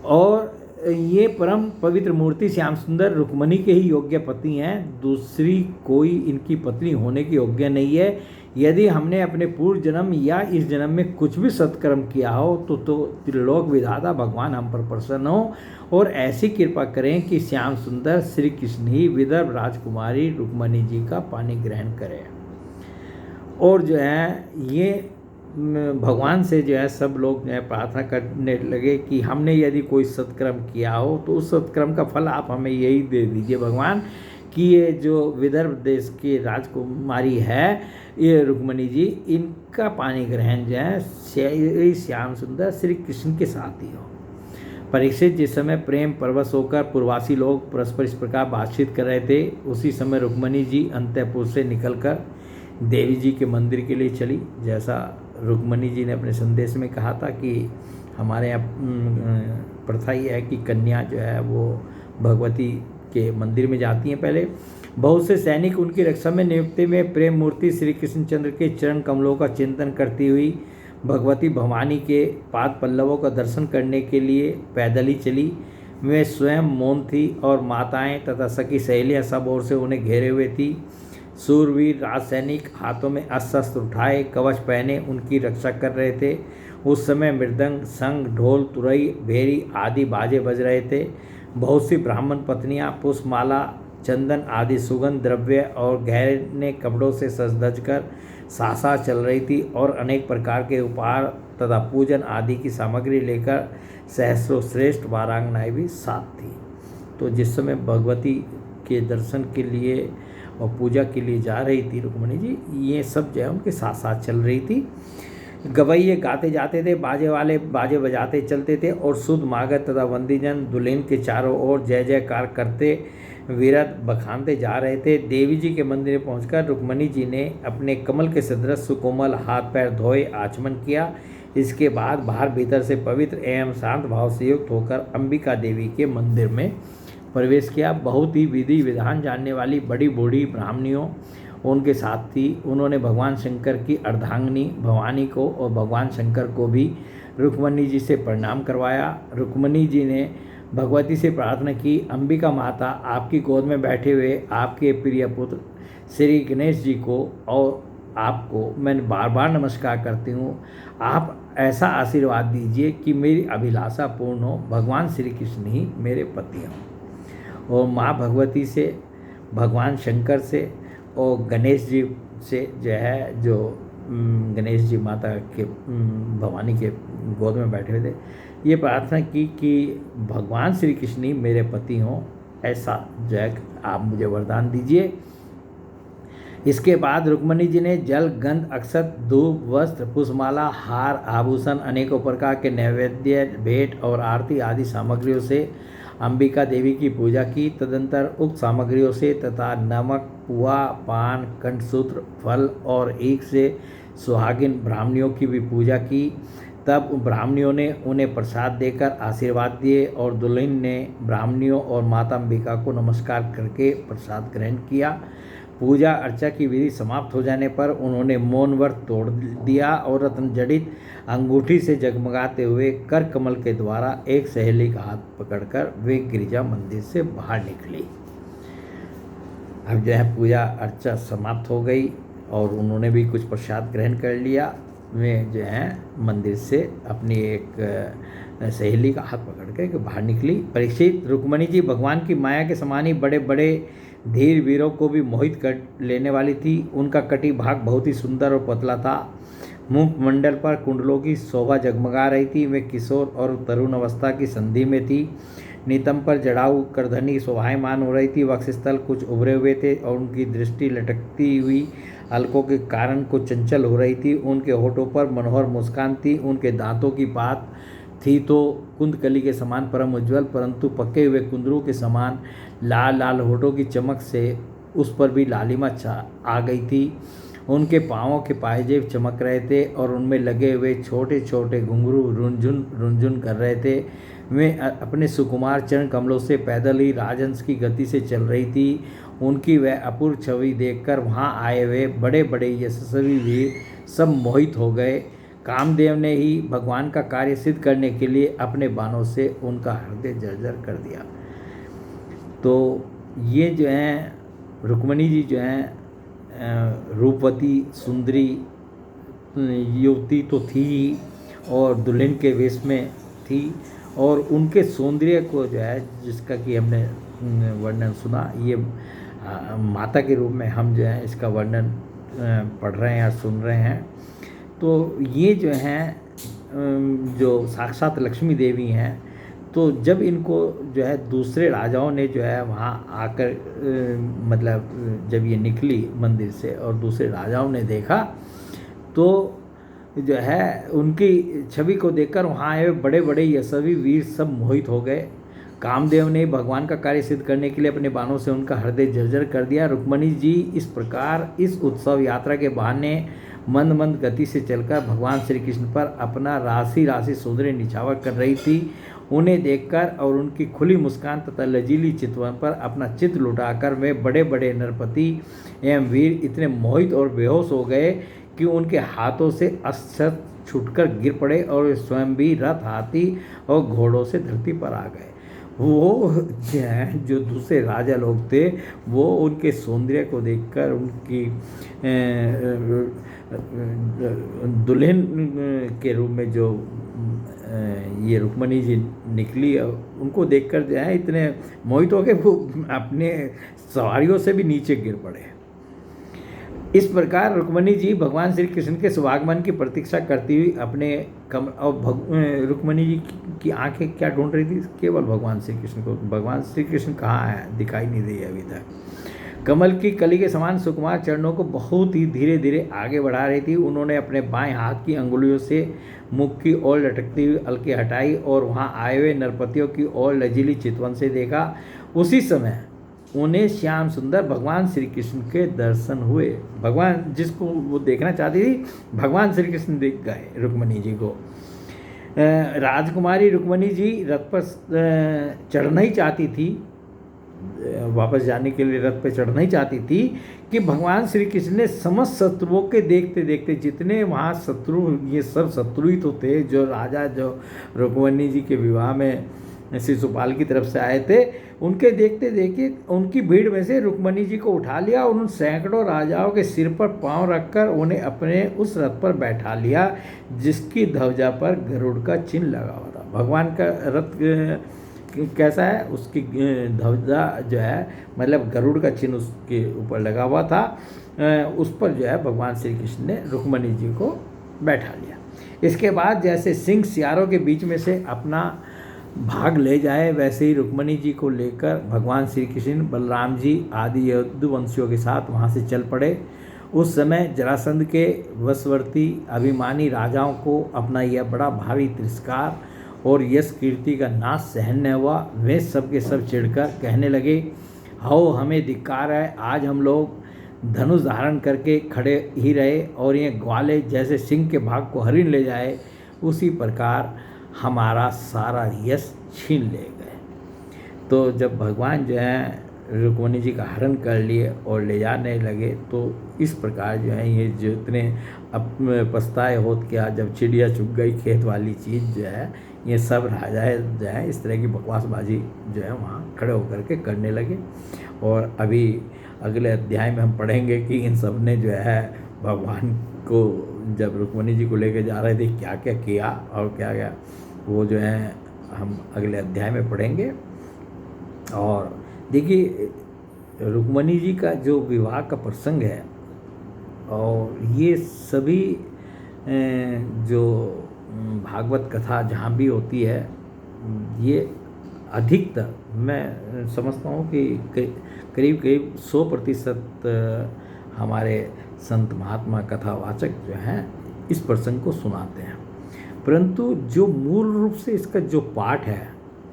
और ये परम पवित्र मूर्ति श्याम सुंदर रुक्मणी के ही योग्य पति हैं, दूसरी कोई इनकी पत्नी होने की योग्य नहीं है। यदि हमने अपने पूर्व जन्म या इस जन्म में कुछ भी सत्कर्म किया हो तो त्रिलोक विधाता भगवान हम पर प्रसन्न हो और ऐसी कृपा करें कि श्याम सुंदर श्री कृष्ण ही विदर्भ राजकुमारी रुक्मणी जी का पानी ग्रहण करें। और जो है ये भगवान से जो है सब लोग जो है प्रार्थना करने लगे कि हमने यदि कोई सत्कर्म किया हो तो उस सत्कर्म का फल आप हमें यही दे दीजिए भगवान, कि ये जो विदर्भ देश की राजकुमारी है ये रुक्मणी जी, इनका पानी ग्रहण जो है श्याम सुंदर श्री कृष्ण के साथ ही हो। परीक्षित जिस समय प्रेम परवश होकर पूर्वासी लोग परस्पर इस प्रकार बातचीत कर रहे थे, उसी समय रुक्मणी जी अंतःपुर से निकलकर देवी जी के मंदिर के लिए चली। जैसा रुक्मणी जी ने अपने संदेश में कहा था कि हमारे यहाँ प्रथा ये है कि कन्या जो है वो भगवती के मंदिर में जाती हैं। पहले बहुत से सैनिक उनकी रक्षा में नियुक्ति में प्रेम मूर्ति श्री कृष्णचंद्र के चरण कमलों का चिंतन करती हुई भगवती भवानी के पाद पल्लवों का दर्शन करने के लिए पैदल ही चली। वे स्वयं मौन थी और माताएं तथा सखी सहेलियां सब ओर से उन्हें घेरे हुए थी। सूरवीर राजसैनिक हाथों में अस्त्र उठाए कवच पहने उनकी रक्षा कर रहे थे। उस समय मृदंग, शंख, ढोल, तुरई, भेरी आदि बाजे बज रहे थे। बहुत सी ब्राह्मण पत्नियां पुष्पमाला, चंदन आदि सुगंध द्रव्य और गहने कपड़ों से सज धज कर सासा चल रही थी और अनेक प्रकार के उपहार तथा पूजन आदि की सामग्री लेकर सहस्रों श्रेष्ठ वारांगनाएं भी साथ थी। तो जिस समय भगवती के दर्शन के लिए और पूजा के लिए जा रही थी रुक्मणी जी, ये सब जो है उनके साथ साथ चल रही थी। गवैये गाते जाते थे, बाजे वाले बाजे बजाते चलते थे और शुद्ध मागध तथा वंदीजन दुल्हन के चारों ओर जय जयकार करते विरत बखानते जा रहे थे। देवी जी के मंदिर में पहुंचकर रुक्मणी जी ने अपने कमल के सदृश सुकोमल हाथ पैर धोए आचमन किया। इसके बाद बाहर भीतर से पवित्र एवं शांत भाव से युक्त होकर अंबिका देवी के मंदिर में प्रवेश किया। बहुत ही विधि विधान जानने वाली बड़ी बूढ़ी ब्राह्मणियों उनके साथ थी। उन्होंने भगवान शंकर की अर्धांगिनी भवानी को और भगवान शंकर को भी रुक्मणी जी से प्रणाम करवाया। रुक्मणी जी ने भगवती से प्रार्थना की, अंबिका माता, आपकी गोद में बैठे हुए आपके प्रिय पुत्र श्री गणेश जी को और आपको मैं बार बार नमस्कार करती हूँ। आप ऐसा आशीर्वाद दीजिए कि मेरी अभिलाषा पूर्ण हो। भगवान श्री कृष्ण ही मेरे पति हों। और माँ भगवती से, भगवान शंकर से और गणेश जी से जो है, जो गणेश जी माता के भवानी के गोद में बैठे हुए थे, ये प्रार्थना की कि भगवान श्री कृष्ण ही मेरे पति हों, ऐसा जो है आप मुझे वरदान दीजिए। इसके बाद रुक्मणी जी ने जल, गंध, अक्षत, धूप, वस्त्र, पुष्पमाला, हार, आभूषण, अनेकों प्रकार के नैवेद्य, भेंट और आरती आदि सामग्रियों से अंबिका देवी की पूजा की। तदंतर उक्त सामग्रियों से तथा नमक, पुआ, पान, कंठसूत्र, फल और एक से सुहागिन ब्राह्मणियों की भी पूजा की। तब ब्राह्मणियों ने उन्हें प्रसाद देकर आशीर्वाद दिए और दुल्हन ने ब्राह्मणियों और माता अंबिका को नमस्कार करके प्रसाद ग्रहण किया। पूजा अर्चा की विधि समाप्त हो जाने पर उन्होंने मौन व्रत तोड़ दिया और रत्न जड़ित अंगूठी से जगमगाते हुए कर कमल के द्वारा एक सहेली का हाथ पकड़कर वे गिरिजा मंदिर से बाहर निकली। अब जो है पूजा अर्चा समाप्त हो गई और उन्होंने भी कुछ प्रसाद ग्रहण कर लिया। वे जो है मंदिर से अपनी एक सहेली का हाथ पकड़ के बाहर निकली। परीक्षित, रुक्मणी जी भगवान की माया के समान ही बड़े बड़े धीर वीरों को भी मोहित कर लेने वाली थी। उनका कटी भाग बहुत ही सुंदर और पतला था। मुखमंडल पर कुंडलों की शोभा जगमगा रही थी। वे किशोर और तरुण अवस्था की संधि में थी। नितंब पर जड़ाऊ करधनी शोभायमान हो रही थी। वक्षस्थल कुछ उभरे हुए थे और उनकी दृष्टि लटकती हुई अलकों के कारण कुछ चंचल हो रही थी। उनके होठों पर मनोहर मुस्कान थी। उनके दांतों की बात थी तो कुंदकली के समान परम उज्ज्वल, परंतु पके हुए कुंदरू के समान लाल लाल होठों की चमक से उस पर भी लालिमा आ गई थी। उनके पाँवों के पायजेब चमक रहे थे और उनमें लगे हुए छोटे छोटे घुंघरू रुनझुन रुनझुन कर रहे थे। वे अपने सुकुमार चरण कमलों से पैदल ही राजहंस की गति से चल रही थी। उनकी वह अपूर्व छवि देखकर वहाँ आए हुए बड़े बड़े यशस्वी वीर सब मोहित हो गए। कामदेव ने ही भगवान का कार्य सिद्ध करने के लिए अपने बाणों से उनका हृदय जर्जर कर दिया। तो ये जो हैं रुक्मणी जी जो हैं रूपवती सुंदरी युवती तो थी और दुल्हन के वेश में थी और उनके सौंदर्य को जो है, जिसका कि हमने वर्णन सुना, ये माता के रूप में हम जो है इसका वर्णन पढ़ रहे हैं या सुन रहे हैं। तो ये जो हैं जो साक्षात लक्ष्मी देवी हैं, तो जब इनको जो है दूसरे राजाओं ने जो है वहाँ आकर मतलब जब ये निकली मंदिर से और दूसरे राजाओं ने देखा तो जो है उनकी छवि को देखकर वहाँ आए बड़े बड़े यशस्वी वीर सब मोहित हो गए। कामदेव ने भगवान का कार्य सिद्ध करने के लिए अपने बाणों से उनका हृदय जर्जर कर दिया। रुक्मणी जी इस प्रकार इस उत्सव यात्रा के बहाने मंद मंद गति से चलकर भगवान श्री कृष्ण पर अपना राशि राशि सौंदर्य निछावर कर रही थी। उन्हें देखकर और उनकी खुली मुस्कान तथा लजीली चितवन पर अपना चित्त लुटाकर वे बड़े बड़े नरपति एवं वीर इतने मोहित और बेहोश हो गए कि उनके हाथों से अस्त्र छूटकर गिर पड़े और वे स्वयं भी रथ, हाथी और घोड़ों से धरती पर आ गए। वो जो दूसरे राजा लोग थे वो उनके सौंदर्य को देखकर उनकी दुल्हन के रूप में जो ये रुक्मणी जी निकली, उनको देखकर जो है इतने मोहित हो गए वो अपने सवारियों से भी नीचे गिर पड़े। इस प्रकार रुक्मिणी जी भगवान श्री कृष्ण के सुभागमन की प्रतीक्षा करती हुई अपने रुक्मिणी जी की आंखें क्या ढूंढ रही थी? केवल भगवान श्री कृष्ण को। भगवान श्री कृष्ण कहाँ है? दिखाई नहीं दिए अभी तक। कमल की कली के समान सुकुमार चरणों को बहुत ही धीरे धीरे आगे बढ़ा रही थी। उन्होंने अपने बाएं हाथ की अंगुलियों से मुख की ओर लटकती हुई अलकी हटाई और वहाँ आए हुए नरपतियों की ओर लजीली चितवन से देखा। उसी समय उन्हें श्याम सुंदर भगवान श्री कृष्ण के दर्शन हुए। भगवान जिसको वो देखना चाहती थी, भगवान श्री कृष्ण दिख गए रुक्मिणी जी को। राजकुमारी रुक्मिणी जी रथ पर चढ़ना ही चाहती थी, वापस जाने के लिए रथ पर चढ़ना ही चाहती थी कि भगवान श्री कृष्ण ने समस्त शत्रुओं के देखते देखते, जितने वहाँ शत्रु, ये सब शत्रु ही तो थे जो राजा जो रुक्मिणी जी के विवाह में शिशुपाल की तरफ से आए थे, उनके देखते देखते उनकी भीड़ में से रुक्मिणी जी को उठा लिया और उन सैकड़ों राजाओं के सिर पर पांव रखकर उन्हें अपने उस रथ पर बैठा लिया जिसकी ध्वजा पर गरुड़ का चिन्ह लगा हुआ था। भगवान का रथ कैसा है? उसकी ध्वजा जो है, मतलब गरुड़ का चिन्ह उसके ऊपर लगा हुआ था। उस पर जो है भगवान श्री कृष्ण ने रुक्मिणी जी को बैठा लिया। इसके बाद जैसे सिंह सियारों के बीच में से अपना भाग ले जाए, वैसे ही रुक्मिणी जी को लेकर भगवान श्री कृष्ण बलराम जी आदि यदुवंशियों के साथ वहाँ से चल पड़े। उस समय जरासंध के वशवर्ती अभिमानी राजाओं को अपना यह बड़ा भारी तिरस्कार और यश कीर्ति का नाश सहन न हुआ। वे सब के सब चिढ़कर कहने लगे, हाओ हमें धिक्कार है, आज हम लोग धनुष धारण करके खड़े ही रहे और ये ग्वाले जैसे सिंह के भाग को हरिण ले जाए, उसी प्रकार हमारा सारा यश छीन ले गए। तो जब भगवान जो है रुक्मिणी जी का हरण कर लिए और ले जाने लगे, तो इस प्रकार जो है ये जितने अब पछताए होत क्या, जब चिड़िया चुग गई खेत वाली चीज़ जो है, ये सब राजा जो है इस तरह की बकवासबाजी जो है वहाँ खड़े होकर के करने लगे। और अभी अगले अध्याय में हम पढ़ेंगे कि इन सब ने जो है भगवान को जब रुक्मिणी जी को लेकर जा रहे थे क्या क्या किया और क्या क्या, वो जो है हम अगले अध्याय में पढ़ेंगे। और देखिए रुक्मिणी जी का जो विवाह का प्रसंग है, और ये सभी जो भागवत कथा जहाँ भी होती है, ये अधिकतर मैं समझता हूँ कि करीब करीब 100% हमारे संत महात्मा कथावाचक जो हैं इस प्रसंग को सुनाते हैं। परंतु जो मूल रूप से इसका जो पाठ है,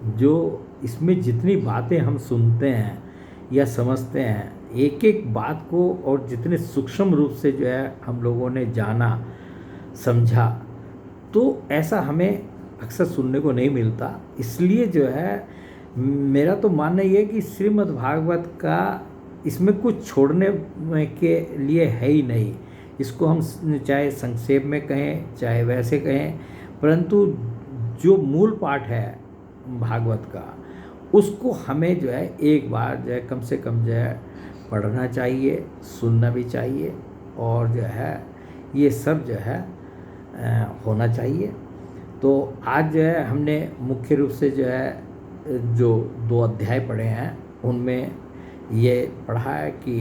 जो इसमें जितनी बातें हम सुनते हैं या समझते हैं, एक एक बात को और जितने सूक्ष्म रूप से जो है हम लोगों ने जाना समझा, तो ऐसा हमें अक्सर सुनने को नहीं मिलता। इसलिए जो है मेरा तो मानना ये है कि श्रीमद् भागवत का इसमें कुछ छोड़ने के लिए है ही नहीं। इसको हम चाहे संक्षेप में कहें चाहे वैसे कहें, परंतु जो मूल पाठ है भागवत का, उसको हमें जो है एक बार जो है कम से कम जो है पढ़ना चाहिए, सुनना भी चाहिए, और जो है ये सब जो है होना चाहिए। तो आज जो है हमने मुख्य रूप से जो है जो 2 अध्याय पढ़े हैं, उनमें ये पढ़ा है कि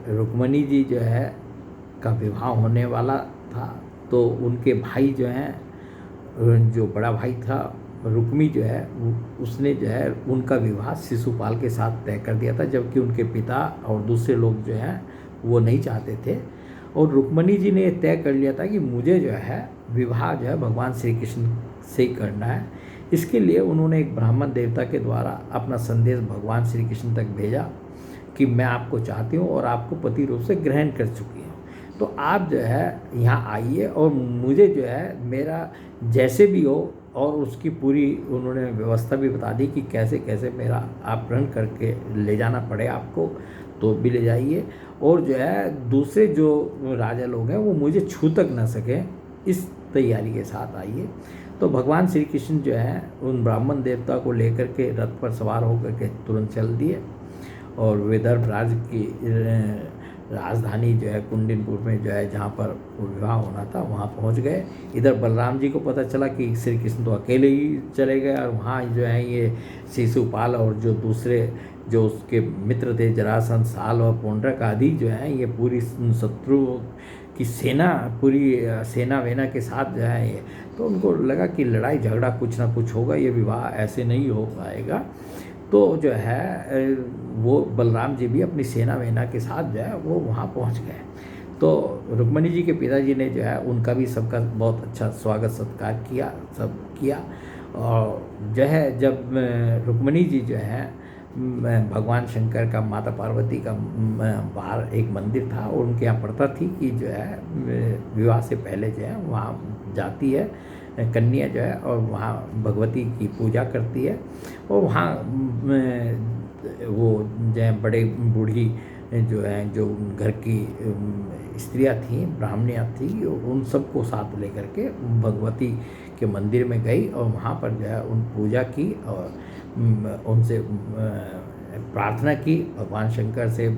रुक्मिणी जी जो है का विवाह होने वाला था, तो उनके भाई जो हैं, जो बड़ा भाई था रुक्मी जो है, उसने जो है उनका विवाह शिशुपाल के साथ तय कर दिया था, जबकि उनके पिता और दूसरे लोग जो हैं वो नहीं चाहते थे। और रुक्मिणी जी ने तय कर लिया था कि मुझे जो है विवाह जो है भगवान श्री कृष्ण से ही करना है। इसके लिए उन्होंने एक ब्राह्मण देवता के द्वारा अपना संदेश भगवान श्री कृष्ण तक भेजा कि मैं आपको चाहती हूँ और आपको पति रूप से ग्रहण कर चुकी हूँ, तो आप जो है यहाँ आइए और मुझे जो है मेरा जैसे भी हो, और उसकी पूरी उन्होंने व्यवस्था भी बता दी कि कैसे कैसे मेरा आप ग्रहण करके ले जाना पड़े आपको, तो भी ले जाइए, और जो है दूसरे जो राजा लोग हैं वो मुझे छू तक ना सकें, इस तैयारी के साथ आइए। तो भगवान श्री कृष्ण जो है उन ब्राह्मण देवता को लेकर के रथ पर सवार होकर के तुरंत चल दिए और विदर्भ राज्य की राजधानी जो है कुंडिनपुर में जो है जहाँ पर विवाह होना था वहाँ पहुँच गए। इधर बलराम जी को पता चला कि श्री कृष्ण तो अकेले ही चले गए, और वहाँ जो है ये शिशुपाल और जो दूसरे जो उसके मित्र थे जरासंध, साल और पुंडरक आदि जो है ये पूरी शत्रु की सेना, पूरी सेना वेना के साथ जो है ये, तो उनको लगा कि लड़ाई झगड़ा कुछ ना कुछ होगा, ये विवाह ऐसे नहीं हो पाएगा। तो जो है वो बलराम जी भी अपनी सेना वेना के साथ जो है वो वहाँ पहुँच गए। तो रुक्मणी जी के पिताजी ने जो है उनका भी सबका बहुत अच्छा स्वागत सत्कार किया, सब किया। और जो है जब रुक्मणी जी जो है भगवान शंकर का, माता पार्वती का बाहर एक मंदिर था और उनके यहाँ प्रथा थी कि जो है विवाह से पहले जो है वहाँ जाती है कन्या जो है और वहाँ भगवती की पूजा करती है। और वहाँ वो जो है बड़े बूढ़ी जो है, जो घर की स्त्रियाँ थीं, ब्राह्मणियाँ थीं, उन सबको साथ लेकर के भगवती के मंदिर में गई और वहाँ पर जो है उन पूजा की और उनसे प्रार्थना की भगवान शंकर से,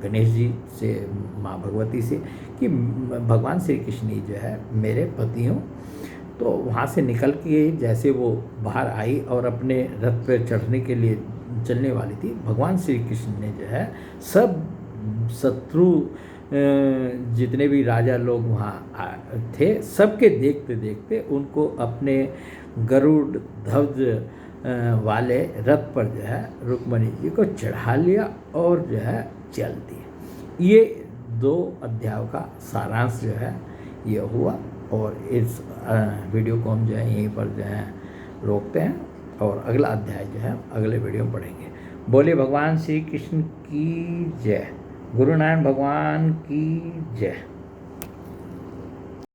गणेश जी से, माँ भगवती से कि भगवान श्री कृष्ण ही जो है मेरे पति हों। तो वहाँ से निकल के जैसे वो बाहर आई और अपने रथ पर चढ़ने के लिए चलने वाली थी, भगवान श्री कृष्ण ने जो है सब शत्रु जितने भी राजा लोग वहाँ थे, सबके देखते देखते उनको अपने गरुड़ ध्वज वाले रथ पर जो है रुक्मणी जी को चढ़ा लिया और जो है चल दिए। ये 2 अध्यायों का सारांश जो है ये हुआ। और इस वीडियो को हम जो है यहीं पर जो है रोकते हैं और अगला अध्याय जो है अगले वीडियो में पढ़ेंगे। बोले भगवान श्री कृष्ण की जय, गुरु नारायण भगवान की जय।